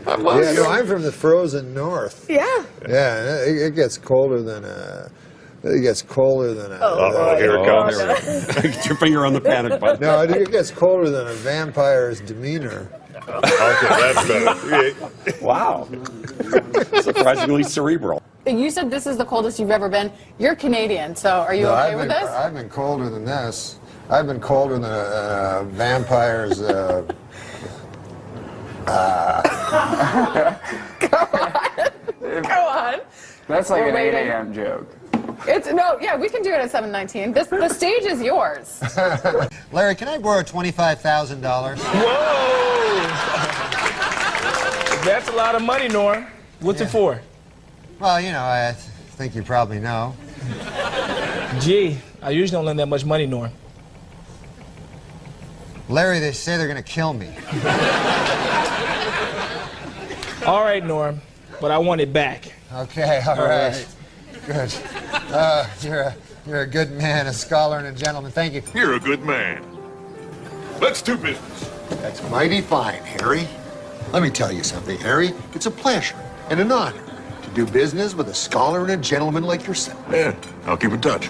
Yeah, no, I'm from the frozen north. Yeah. Yeah, it gets colder than It gets colder than a... here it comes. Get your finger on the panic button. No, it gets colder than a vampire's demeanor. Okay, that's better. Wow. Surprisingly cerebral. You said this is the coldest you've ever been. You're Canadian, so are you okay with this? I've been colder than this. I've been colder than a vampire's... Go on. That's like We're an waiting. 8 a.m. joke. Yeah, we can do it at 7:19. The stage is yours. Larry, can I borrow $25,000? Whoa! That's a lot of money, Norm. What's it for? Well, you know, I think you probably know. Gee, I usually don't lend that much money, Norm. Larry, they say they're going to kill me. All right, Norm, but I want it back. Okay, all right. Good. You're a good man, a scholar, and a gentleman. Thank you. You're a good man. Let's do business. That's mighty fine, Harry. Let me tell you something, Harry. It's a pleasure and an honor to do business with a scholar and a gentleman like yourself. Yeah, I'll keep in touch.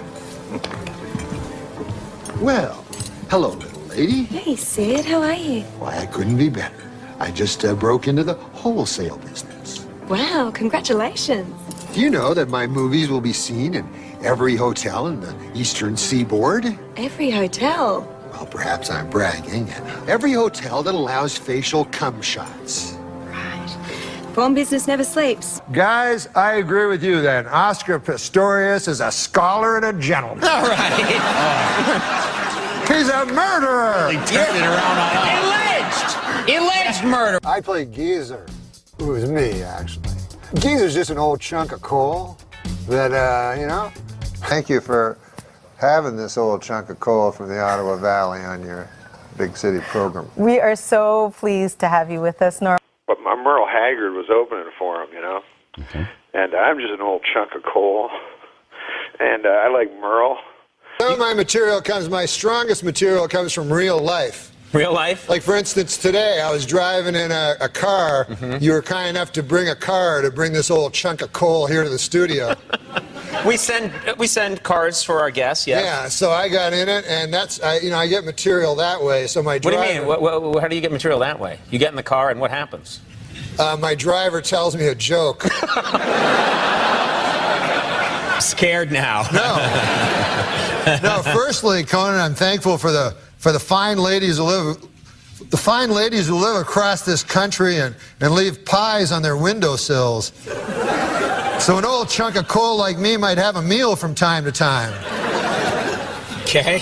Well, hello, little lady. Hey, Sid, how are you? Why, I couldn't be better. I just broke into the wholesale business. Wow, congratulations. Do you know that my movies will be seen in every hotel in the Eastern Seaboard? Every hotel. Well, perhaps I'm bragging. Every hotel that allows facial cum shots. Porn business never sleeps. Guys, I agree with you then. Oscar Pistorius is a scholar and a gentleman. All right. He's a murderer. Turn it around on us. Alleged murder. I play Geezer. It was me, actually. Geezer's just an old chunk of coal that, you know. Thank you for having this old chunk of coal from the Ottawa Valley on your big city program. We are so pleased to have you with us, Norm. But my Merle Haggard was opening for him, you know. Okay. And I'm just an old chunk of coal. And I like Merle. Some of my strongest material comes from real life. Real life? Like, for instance, today I was driving in a car. You were kind enough to bring a car to bring this old chunk of coal here to the studio. We send cards for our guests, yes. Yeah, so I got in it, and I get material that way. So my driver... What do you mean? How do you get material that way? You get in the car, and what happens? My driver tells me a joke. I'm scared now. No, firstly, Conan, I'm thankful for the fine ladies who live across this country and leave pies on their windowsills. So an old chunk of coal like me might have a meal from time to time. Okay.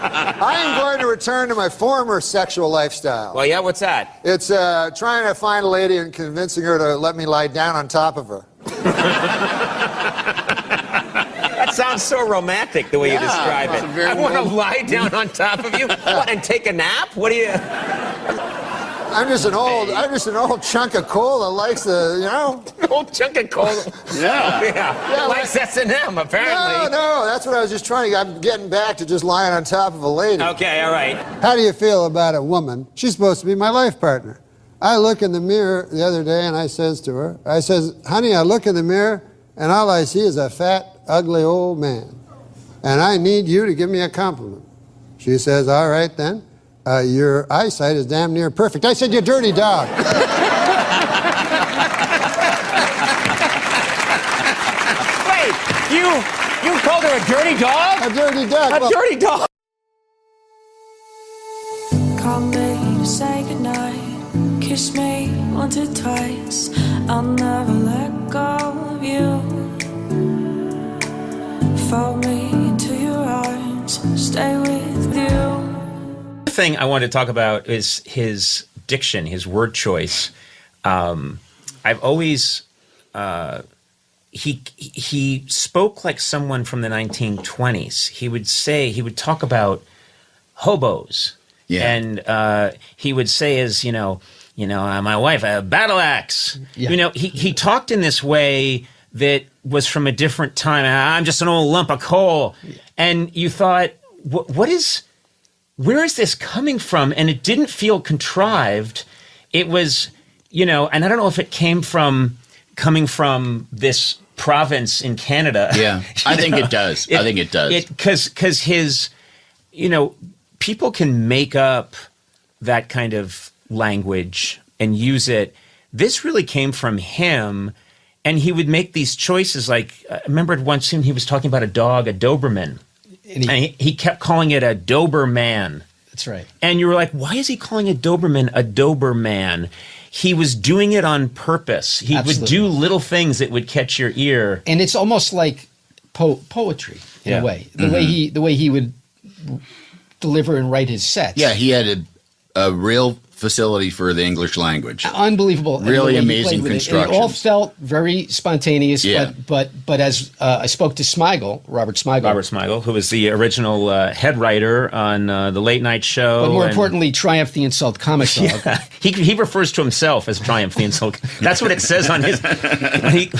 I am going to return to my former sexual lifestyle. Well, yeah, what's that? It's trying to find a lady and convincing her to let me lie down on top of her. That sounds so romantic, the way you describe it. I want to lie down on top of you and take a nap? What do you... I'm just an old chunk of coal that likes the, Old chunk of coal. Yeah. Likes S&M, apparently. No, that's what I was just trying to. I'm getting back to just lying on top of a lady. Okay, all right. How do you feel about a woman? She's supposed to be my life partner. I look in the mirror the other day and I says to her, honey, I look in the mirror and all I see is a fat, ugly old man. And I need you to give me a compliment. She says, all right then. Your eyesight is damn near perfect. I said, you dirty dog. Wait, you called her a dirty dog? A dirty dog. A dirty dog. Call me to say goodnight. Kiss me once or twice. I'll never let go of you. Fold me into your arms. Stay with you. The thing I wanted to talk about is his diction, his word choice. I've always he spoke like someone from the 1920s. He would talk about hobos, and he would say, as my wife, a battle axe. Yeah. He talked in this way that was from a different time. I'm just an old lump of coal, and you thought, where is this coming from? And it didn't feel contrived. It was, and I don't know if it coming from this province in Canada. Yeah, I think it does. Because his, people can make up that kind of language and use it. This really came from him, and he would make these choices. Like, I remember once he was talking about a dog, a Doberman. And he kept calling it a Doberman. That's right. And you were like, why is he calling a Doberman a Doberman? He was doing it on purpose. He would do little things that would catch your ear. And it's almost like poetry in a way. The way he would deliver and write his sets. Yeah, he had a real facility for the English language. Unbelievable. Really amazing construction. It all felt very spontaneous, but as I spoke to Robert Smigel, who was the original head writer on the Late Night Show. But more importantly, Triumph the Insult Comic Dog. Yeah. He refers to himself as Triumph the Insult. That's what it says on his...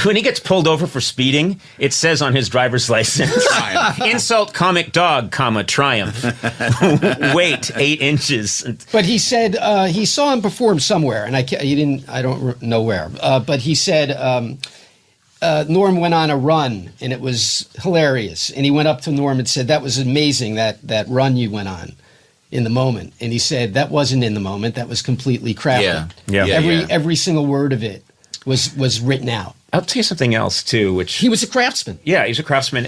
When he gets pulled over for speeding, it says on his driver's license, Insult Comic Dog, Triumph. Weight, 8 inches. But he said... he saw him perform somewhere, and I don't know where. But he said Norm went on a run, and it was hilarious. And he went up to Norm and said, "That was amazing, that run you went on in the moment." And he said, "That wasn't in the moment. That was completely crafted. Every single word of it was written out." I'll tell you something else too. Which he was a craftsman. Yeah, he was a craftsman.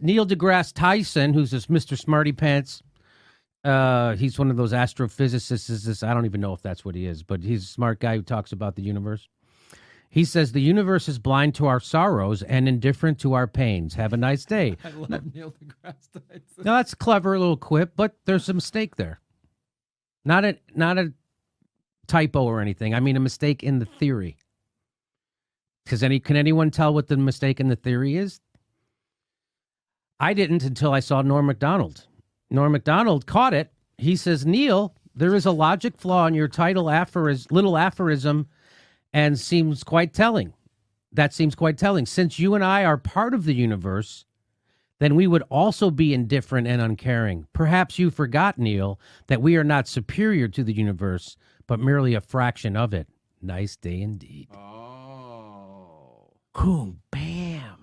Neil deGrasse Tyson, who's this Mr. Smarty Pants, he's one of those astrophysicists. I don't even know if that's what he is, but he's a smart guy who talks about the universe. He says the universe is blind to our sorrows and indifferent to our pains. Have a nice day. I love Neil deGrasse Tyson. Now, that's a clever little quip, but there's a mistake there. Not a typo or anything. I mean, a mistake in the theory. Because can anyone tell what the mistake in the theory is? I didn't until I saw Norm Macdonald. Norm Macdonald caught it. He says, Neil, there is a logic flaw in your little aphorism and seems quite telling. That seems quite telling. Since you and I are part of the universe, then we would also be indifferent and uncaring. Perhaps you forgot, Neil, that we are not superior to the universe, but merely a fraction of it. Nice day indeed. Oh. Boom, bam.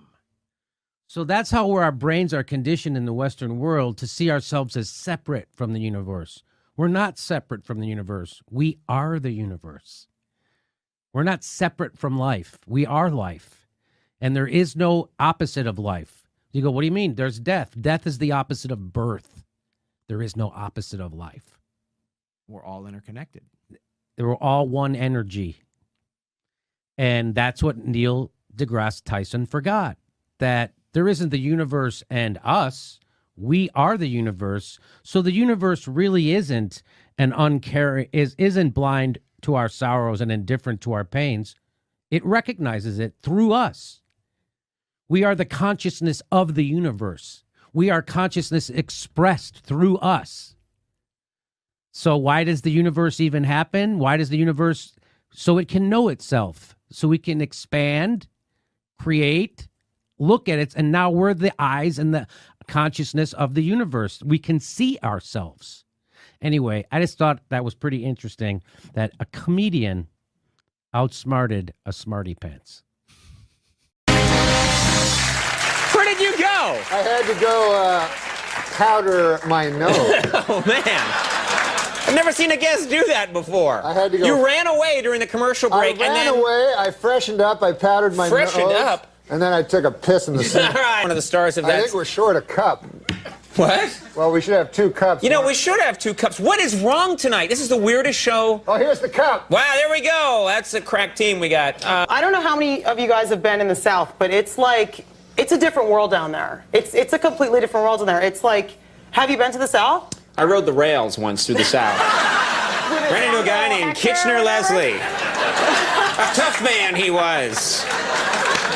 So that's how our brains are conditioned in the Western world to see ourselves as separate from the universe. We're not separate from the universe. We are the universe. We're not separate from life. We are life. And there is no opposite of life. You go, what do you mean? There's death. Death is the opposite of birth. There is no opposite of life. We're all interconnected. We're all one energy. And that's what Neil deGrasse Tyson forgot. That there isn't the universe and us. We are the universe. So the universe really isn't and uncaring isn't blind to our sorrows and indifferent to our pains. It recognizes it through us. We are the consciousness of the universe. We are consciousness expressed through us. So why does the universe even happen? Why does the universe? So it can know itself, so we can expand, create, look at it, and now we're the eyes and the consciousness of the universe. We can see ourselves. Anyway, I just thought that was pretty interesting that a comedian outsmarted a smarty pants. Where did you go? I had to go powder my nose. Oh, man. I've never seen a guest do that before. I had to go. You ran away during the commercial break. I ran away. I freshened up. I powdered my nose. Freshened up? And then I took a piss in the sink. All right. One of the stars of that. I think we're short a cup. What? Well, we should have 2 cups. You know, we should have 2 cups. What is wrong tonight? This is the weirdest show. Oh, here's the cup. Wow, there we go. That's a crack team we got. I don't know how many of you guys have been in the South, but it's like, it's a different world down there. It's a completely different world down there. It's like, have you been to the South? I rode the rails once through the South. Ran into a guy named Kitchener Leslie. A tough man he was.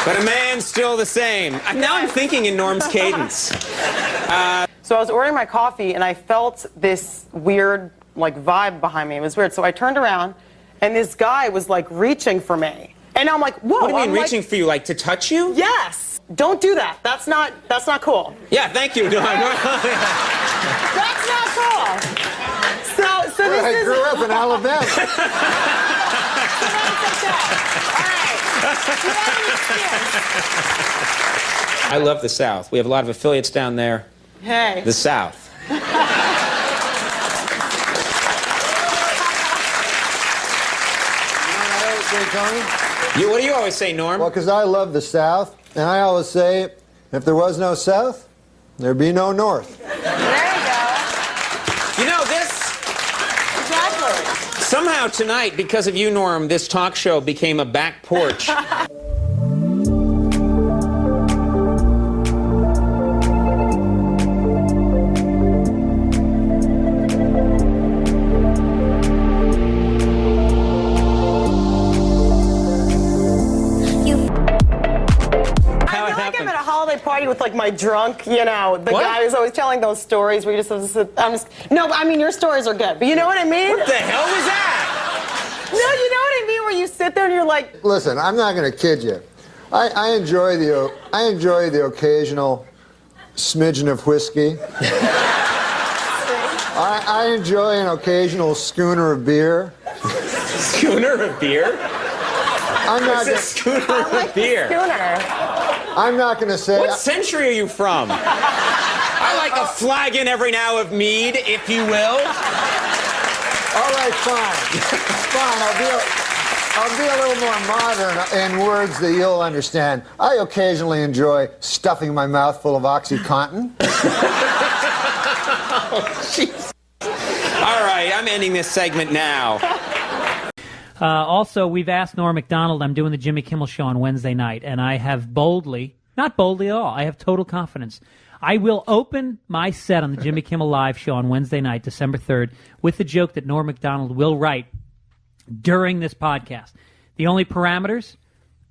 But a man still the same. Now I'm thinking in Norm's cadence. So I was ordering my coffee, and I felt this weird, like, vibe behind me. It was weird. So I turned around, and this guy was, like, reaching for me. And I'm like, whoa. What do you mean, reaching for you? Like, to touch you? Yes. Don't do that. That's not cool. Yeah, thank you. That's not cool. So this I is... grew up in Alabama. I love the South. We have a lot of affiliates down there. Hey. The South. What do you always say, Norm? Well, because I love the South, and I always say, if there was no South, there'd be no North. There you go. You know, this... Exactly. Somehow tonight, because of you, Norm, this talk show became a back porch. Party with like my drunk, you know, the guy who's always telling those stories where you just have to sit, no, I mean, your stories are good, but you know what I mean? What the hell was that? No, you know what I mean, where you sit there and you're like... Listen, I'm not going to kid you. I enjoy the occasional smidgen of whiskey. I enjoy an occasional schooner of beer. Schooner of beer? I'm not a schooner of beer. I'm not going to say... What century are you from? I like a flagon every now of mead, if you will. All right, fine. I'll be a little more modern in words that you'll understand. I occasionally enjoy stuffing my mouth full of OxyContin. Oh, jeez. All right, I'm ending this segment now. Also, we've asked Norm Macdonald. I'm doing the Jimmy Kimmel Show on Wednesday night, and I have not boldly at all, I have total confidence. I will open my set on the Jimmy Kimmel Live Show on Wednesday night, December 3rd, with the joke that Norm Macdonald will write during this podcast. The only parameters,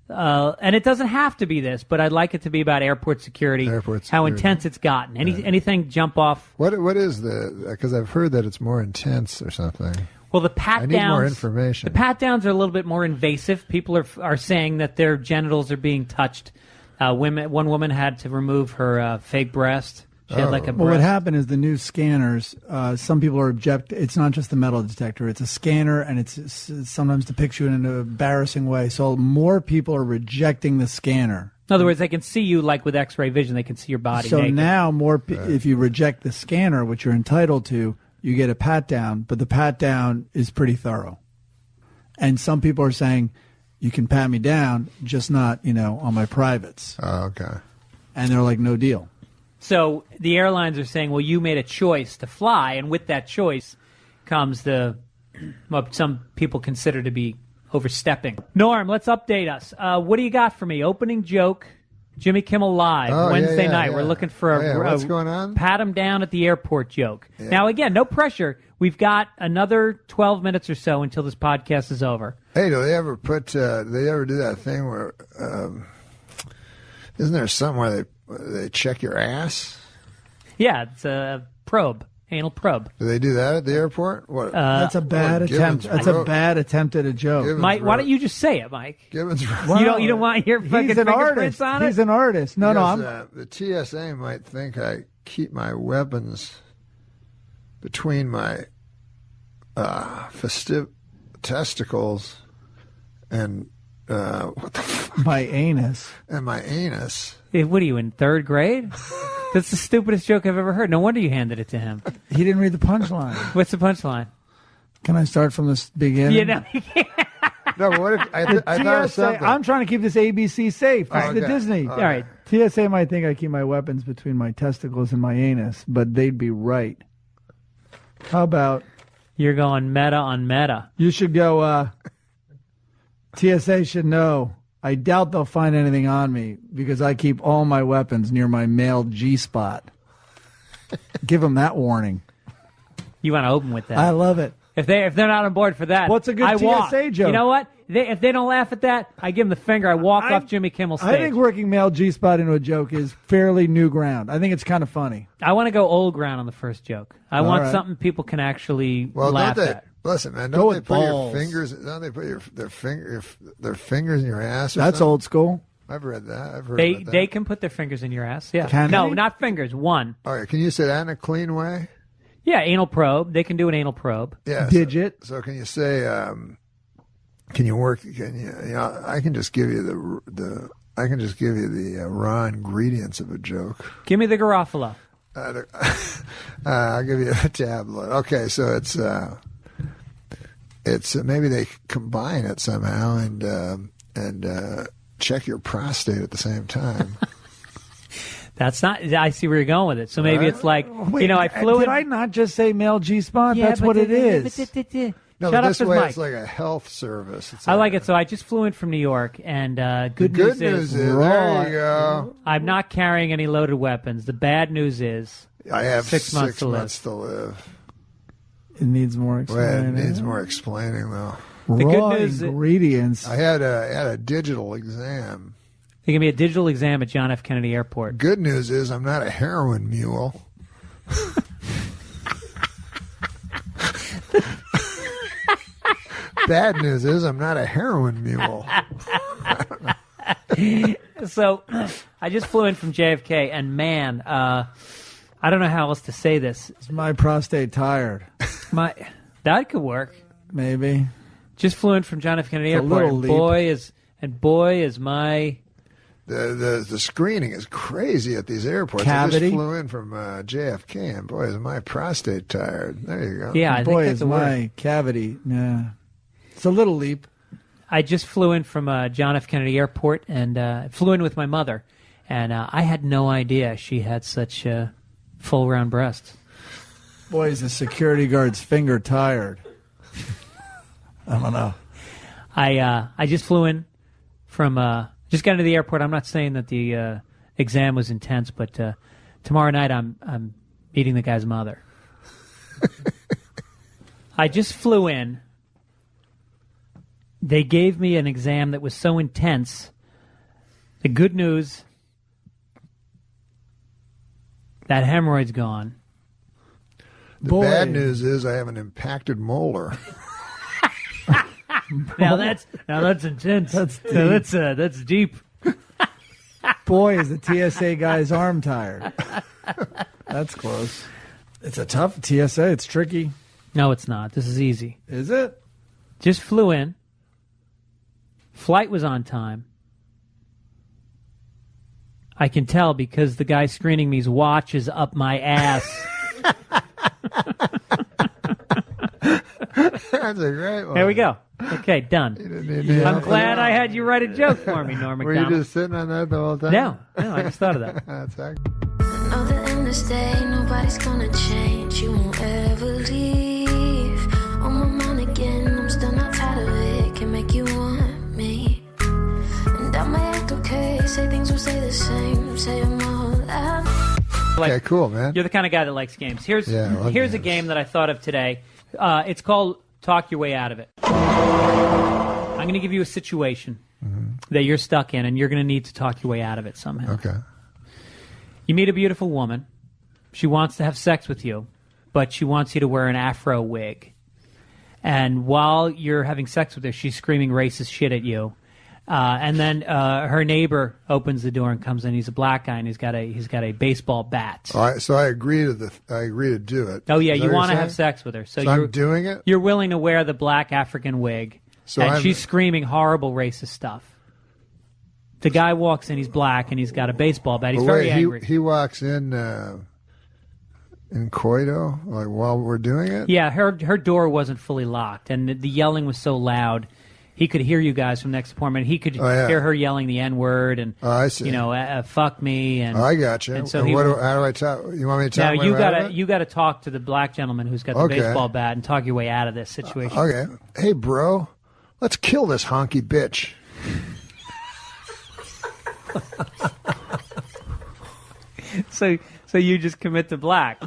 and it doesn't have to be this, but I'd like it to be about airport security, how intense it's gotten. Anything jump off? What is because I've heard that it's more intense or something. Well, the pat-downs... I need more information. The pat-downs are a little bit more invasive. People are saying that their genitals are being touched. One woman had to remove her fake breast. She had like a breast. Well, what happened is the new scanners, some people are it's not just the metal detector, it's a scanner, and it sometimes depicts you in an embarrassing way. So more people are rejecting the scanner. In other words, they can see you like with X-ray vision. They can see your body So naked. now if you reject the scanner, which you're entitled to, you get a pat-down, but the pat-down is pretty thorough. And some people are saying, you can pat me down, just not, on my privates. Oh, okay. And they're like, no deal. So the airlines are saying, well, you made a choice to fly, and with that choice comes what some people consider to be overstepping. Norm, let's update us. What do you got for me? Opening joke Jimmy Kimmel Live, Wednesday night. We're looking for what's going on? Pat him down at the airport joke. Yeah. Now, again, no pressure. We've got another 12 minutes or so until this podcast is over. Hey, do they ever do that thing where, isn't there something where they check your ass? Yeah, it's a probe. Anal probe. Do they do that at the airport? What? That's a bad attempt. That's a bad attempt at a joke. Gibbons Mike, why don't you just say it, Mike? Gibbons. You don't want your fucking He's an fingerprints artist. on it? He's an artist. No, the TSA might think I keep my weapons between my festive testicles and what the fuck? My anus. And my anus. Hey, what are you, in third grade? That's the stupidest joke I've ever heard. No wonder you handed it to him. He didn't read the punchline. What's the punchline? Can I start from the beginning? You know, you can't. No, but what if I thought of something? I'm trying to keep this ABC safe. This is the Disney. Okay. All right. TSA might think I keep my weapons between my testicles and my anus, but they'd be right. How about... You're going meta on meta. You should go, TSA should know. I doubt they'll find anything on me because I keep all my weapons near my male G-spot. Give them that warning. You want to open with that? I love it. If they're not on board for that, what's a good I TSA walk. joke? You know what? If they don't laugh at that, I give them the finger. I walk off Jimmy Kimmel's stage. I think working male G-spot into a joke is fairly new ground. I think it's kind of funny. I want to go old ground on the first joke. I want something people can actually laugh at. Listen, man, don't they put your fingers? Don't they put their fingers in your ass? That's something? Old school. I've read that. I've heard about that. They can put their fingers in your ass. Yeah. Can no, they? not fingers. One. All right. Can you say that in a clean way? Yeah, anal probe. They can do an anal probe. Yeah. Digit. So can you say? Can you work? Can you? You know, I can just give you the. I can just give you the raw ingredients of a joke. Give me the Garofalo. I'll give you a tablet. Okay, so it's maybe they combine it somehow and check your prostate at the same time. That's not. I see where you're going with it. So maybe it's like, Wait, I flew Did in. I not just say male G-spot? Yeah, That's what it is. No, Shut but up, this way Mike. it's like a health service. It's I like it. So I just flew in from New York, and good news is there you go. I'm not carrying any loaded weapons. The bad news is I have 6 months to live. to live. It needs more Well, explaining. it needs more explaining though. The Raw good news- ingredients. I had a digital exam. They give me a digital exam at John F. Kennedy Airport. Good news is I'm not a heroin mule. Bad news is I'm not a heroin mule. So I just flew in from JFK, and man, I don't know how else to say this. Is my prostate tired? That could work. Maybe. Just flew in from John F. Kennedy It's a Airport, little and boy is my The screening is crazy at these airports. Cavity? I just flew in from JFK, and boy, is my prostate tired. There you go. Yeah, I Boy, think that's is a word. my cavity. Yeah. It's a little leap. I just flew in from John F. Kennedy Airport and flew in with my mother, and I had no idea she had such full round breasts. Boy, is the security guard's finger tired. I don't know. I just flew in from just got into the airport. I'm not saying that the exam was intense, but tomorrow night I'm meeting the guy's mother. I just flew in. They gave me an exam that was so intense. The good news, that hemorrhoid's gone. The bad news is I have an impacted molar. Now that's intense. That's deep. Boy, is the TSA guy's arm tired. That's close. It's a tough TSA. It's tricky. No, it's not. This is easy. Is it? Just flew in. Flight was on time. I can tell because the guy screening me's watch is up my ass. That's a great one. There we go. Okay, done. I'm glad I had you write a joke for me, Norm Were Macdonald. you just sitting on that the whole time? No, I just thought of that. That's Know that in this day, nobody's gonna change. You won't ever leave. On my mind again, I'm still not tired of it. Can make you want me. And I might act okay, say things will stay the same. Okay, cool, man. You're the kind of guy that likes games. Here's Yeah, I love a game that I thought of today. It's called Talk Your Way Out of It. I'm going to give you a situation that you're stuck in, and you're going to need to talk your way out of it somehow. Okay. You meet a beautiful woman. She wants to have sex with you, but she wants you to wear an afro wig. And while you're having sex with her, she's screaming racist shit at you. And then her neighbor opens the door and comes in. He's a black guy, and he's got a baseball bat. All right, so I agree to do it. Oh yeah, Is that you what want to you're have saying? sex with her, so I'm doing it. You're willing to wear the black African wig, and she's screaming horrible racist stuff. The guy walks in. He's black, and he's got a baseball bat. He's But very wait, angry. He walks in coito, like while we're doing it. Yeah, her door wasn't fully locked, and the yelling was so loud. He could hear you guys from next apartment. He could hear her yelling the N-word and, I see. fuck me. And I got you. And so And he, how do I talk? You want me to talk? now you gotta talk to the black gentleman who's got the Okay. baseball bat and talk your way out of this situation. Okay. Hey, bro, let's kill this honky bitch. So you just commit to black.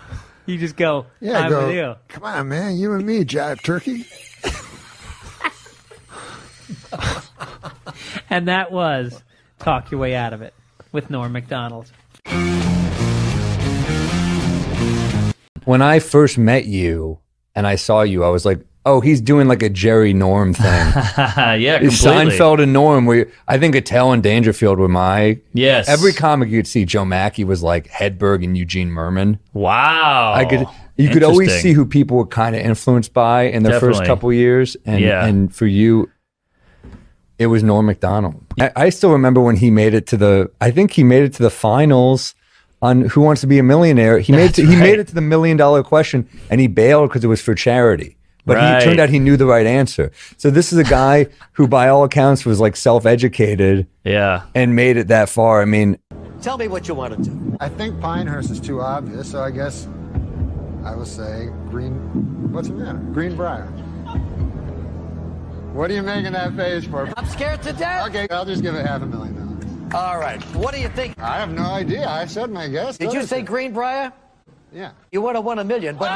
You just go, Yeah, I'm go. with you. Come on, man, you and me, jive turkey. And that was Talk Your Way Out of It with Norm Macdonald. When I first met you and I saw you, I was like, oh, he's doing like a Jerry Norm thing. Yeah, completely. Seinfeld and Norm. I think Attell and Dangerfield were my... Yes. Every comic you'd see, Joe Mackey was like Hedberg and Eugene Merman. Wow. You could always see who people were kind of influenced by in their first couple years. And for you, it was Norm Macdonald. I still remember when he made it to the finals on Who Wants to Be a Millionaire. He made it to the $1 million question, and he bailed because it was for charity. But it turned out he knew the right answer. So this is a guy who, by all accounts, was like self-educated. Yeah. And made it that far. I mean, Tell me what you want to do. I think Pinehurst is too obvious, so I guess I will say what's the matter? Greenbrier. What are you making that face for? I'm scared to death. Okay, I'll just give it $500,000. All right. What do you think? I have no idea. I said my guess. Did you say Greenbrier? Yeah. You would have won $1 million, but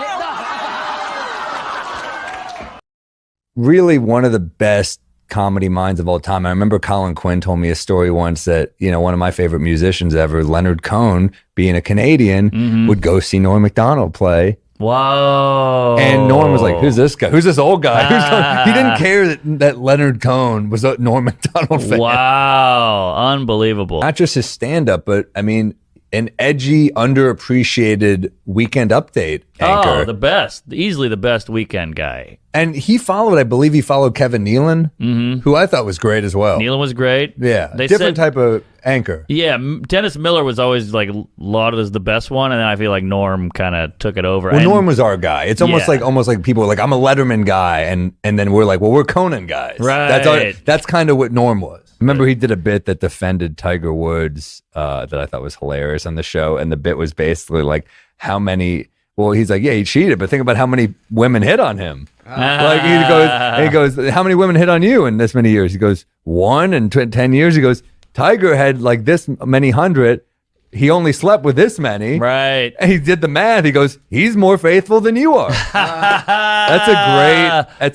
really one of the best comedy minds of all time. I remember Colin Quinn told me a story once that, one of my favorite musicians ever, Leonard Cohen, being a Canadian, would go see Norm Macdonald play. Whoa. And Norm was like, who's this guy? Who's this old guy? He didn't care that Leonard Cohen was a Norm Macdonald fan. Wow. Unbelievable. Not just his stand-up, but, I mean, an edgy, underappreciated Weekend Update anchor. Oh, the best. Easily the best Weekend guy. And I believe he followed Kevin Nealon, who I thought was great as well. Nealon was great. Yeah, different type of anchor. Yeah, Dennis Miller was always like lauded as the best one, and then I feel like Norm kind of took it over. Well, Norm was our guy. It's almost like people were like, I'm a Letterman guy, and then we're like, well, we're Conan guys. Right. That's kind of what Norm was. Remember, he did a bit that defended Tiger Woods that I thought was hilarious on the show, and the bit was basically like, how many... Well, he's like, yeah, he cheated, but think about how many women hit on him. Like he goes, how many women hit on you in this many years? He goes, 1 in 10 years. He goes, Tiger had like this many hundred. He only slept with this many. Right. And he did the math. He goes, he's more faithful than you are. That's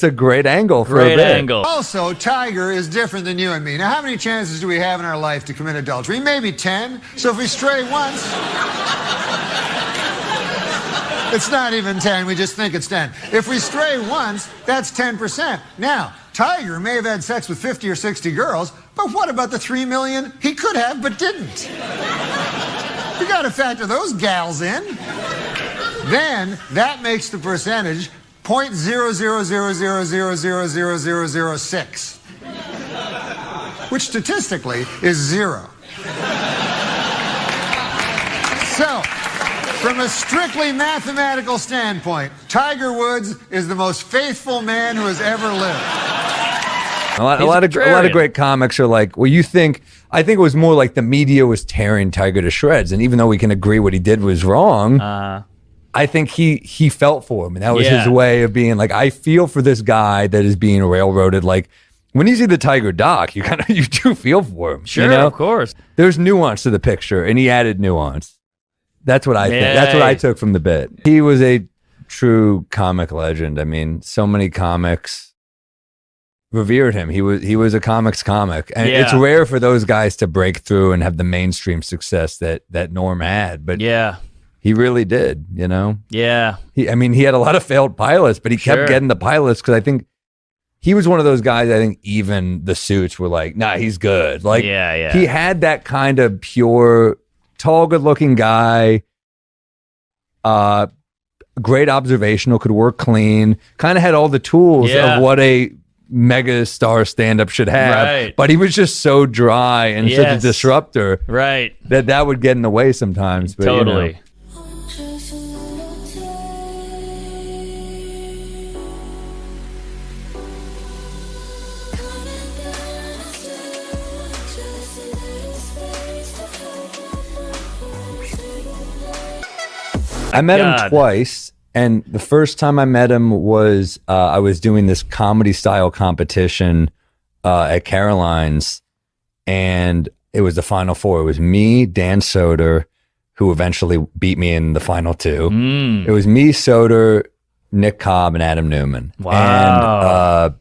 a great angle for a bit. Also, Tiger is different than you and me. Now, how many chances do we have in our life to commit adultery? Maybe 10. So if we stray once... It's not even 10. We just think it's 10. If we stray once, that's 10%. Now, Tiger may have had sex with 50 or 60 girls, but what about the 3 million he could have but didn't? You got to factor those gals in. Then that makes the percentage 0.000000006, which statistically is 0. So, from a strictly mathematical standpoint, Tiger Woods is the most faithful man who has ever lived. A lot of great comics are like, well, I think it was more like the media was tearing Tiger to shreds. And even though we can agree what he did was wrong, I think he felt for him. And that was his way of being like, I feel for this guy that is being railroaded. Like, when you see the Tiger doc, you do feel for him. Sure, of course. There's nuance to the picture, and he added nuance. That's what I think. That's what I took from the bit. He was a true comic legend. I mean, so many comics revered him. He was a comics comic, and it's rare for those guys to break through and have the mainstream success that Norm had. But he really did. You know. Yeah. He had a lot of failed pilots, but he kept getting the pilots because I think he was one of those guys. I think even the suits were like, nah, he's good. Like, he had that kind of pure, tall, good-looking guy. Great observational, could work clean. Kind of had all the tools of what a mega star stand-up should have, but he was just so dry and such a disruptor, that would get in the way sometimes. But, totally. You know. I met him twice, and the first time I met him was I was doing this comedy style competition at Caroline's, and it was the Final Four. It was me, Dan Soder, who eventually beat me in the final two. It was me, Soder, Nick Cobb, and Adam Newman. Wow. And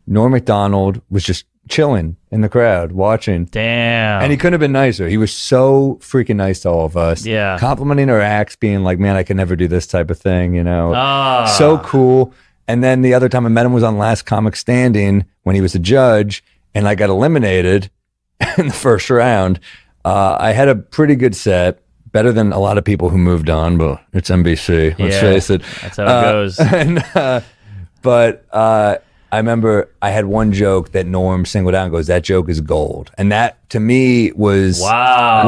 Norm Macdonald was just chilling in the crowd watching. Damn. And he couldn't have been nicer. He was so freaking nice to all of us. Yeah. Complimenting our acts, being like, man, I can never do this type of thing, you know. So cool. And then the other time I met him was on Last Comic Standing when he was a judge, and I got eliminated in the first round. I had a pretty good set, better than a lot of people who moved on, but it's NBC. Let's face it. That's how it goes. But I remember I had one joke that Norm singled out and goes, that joke is gold. And that to me was me, I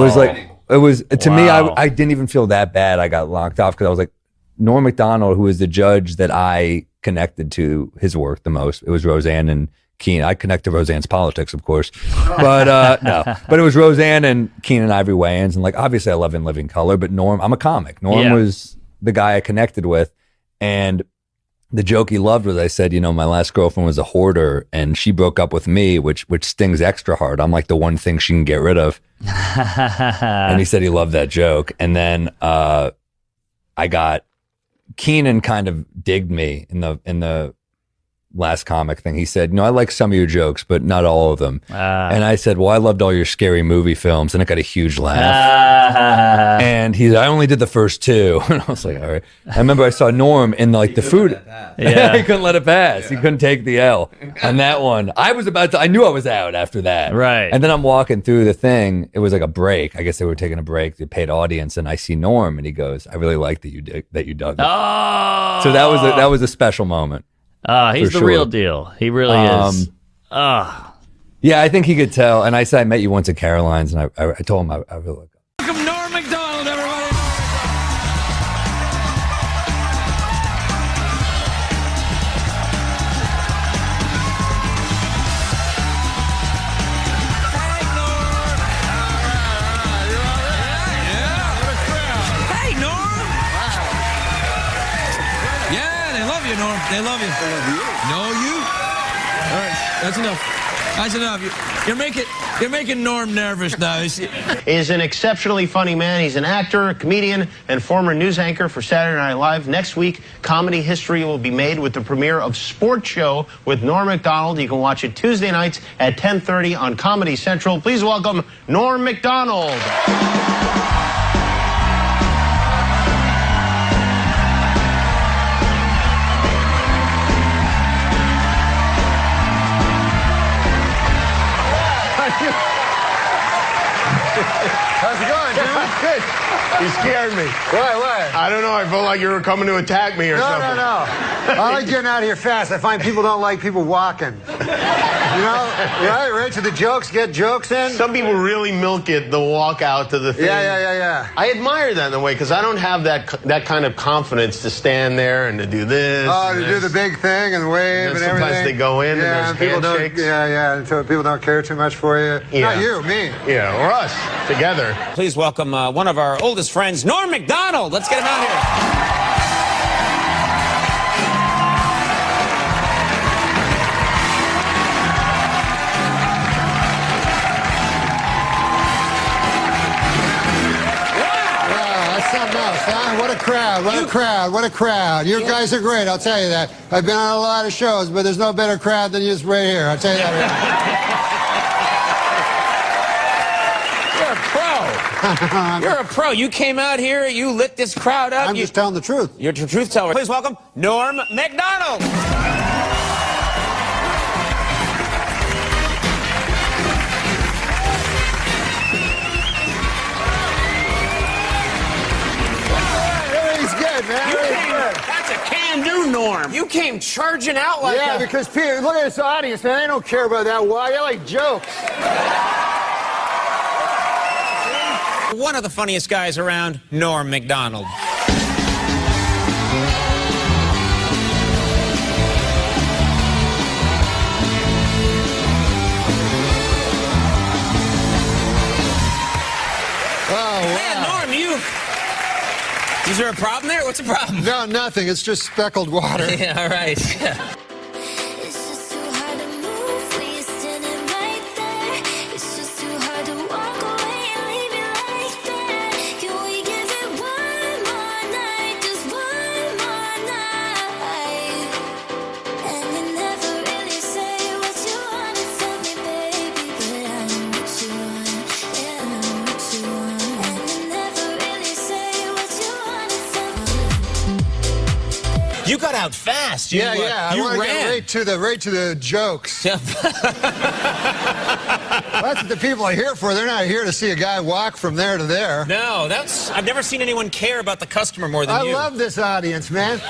didn't even feel that bad. I got locked off because I was like, Norm Macdonald, who was the judge that I connected to his work the most. It was Roseanne and Keenan. I connect to Roseanne's politics, of course. But but it was Roseanne and Keenan Ivory Wayans. And like, obviously I love In Living Color, but Norm, I'm a comic. Norm was the guy I connected with. And the joke he loved was I said, you know, my last girlfriend was a hoarder and she broke up with me, which stings extra hard. I'm like the one thing she can get rid of. And he said he loved that joke. And then I got Keenan kind of digged me in the last comic thing. He said, I like some of your jokes, but not all of them. And I said, well, I loved all your scary movie films. And it got a huge laugh. And he said, I only did the first two. And I was like, all right. I remember I saw Norm in like the food. He couldn't let it pass. He couldn't take the L on that one. I knew I was out after that. Right. And then I'm walking through the thing. It was like a break. I guess they were taking a break, the paid audience. And I see Norm and he goes, I really like that you dug it. Oh. So that was a special moment. He's the real deal. He really is. Yeah, I think he could tell. And I said I met you once at Caroline's, and I told him I really like. Welcome Norm Macdonald, everybody. Hey, Norm. Yeah, they love you, Norm. They love you. Know you? All right, that's enough. That's enough. You're making Norm nervous now. Is an exceptionally funny man. He's an actor, comedian, and former news anchor for Saturday Night Live. Next week, comedy history will be made with the premiere of Sports Show with Norm Macdonald. You can watch it Tuesday nights at 10:30 on Comedy Central. Please welcome Norm Macdonald. How's it going, Jim? Good. You scared me. Why? I don't know. I felt like you were coming to attack me or something. No. I like getting out of here fast. I find people don't like people walking. Right? So the jokes get jokes in. Some people really milk it, the walk out to the thing. Yeah. I admire that in a way because I don't have that kind of confidence to stand there and to do this. Oh, to do the big thing and wave and everything. Sometimes they go in and there's people handshakes. Until people don't care too much for you. Yeah. Not you, me. Yeah, or us together. Please welcome one of our oldest friends, Norm Macdonald. Let's get him out here. What a crowd. What a crowd. You guys are great, I'll tell you that. I've been on a lot of shows, but there's no better crowd than you right here. I'll tell you that right now. You're a pro. You came out here, you lit this crowd up. I'm just telling the truth. You're a truth teller. Please welcome Norm Macdonald. That's a can-do, Norm. You came charging out like that. Yeah, because Peter, look at this audience, man. They don't care about that. Why? They like jokes. One of the funniest guys around, Norm Macdonald. Is there a problem there? What's the problem? No, nothing. It's just speckled water. Yeah, all right. Yeah. You got out fast. You, yeah. You I want to ran. get right to the jokes. Well, that's what the people are here for. They're not here to see a guy walk from there to there. No, I've never seen anyone care about the customer more than you. I love this audience, man.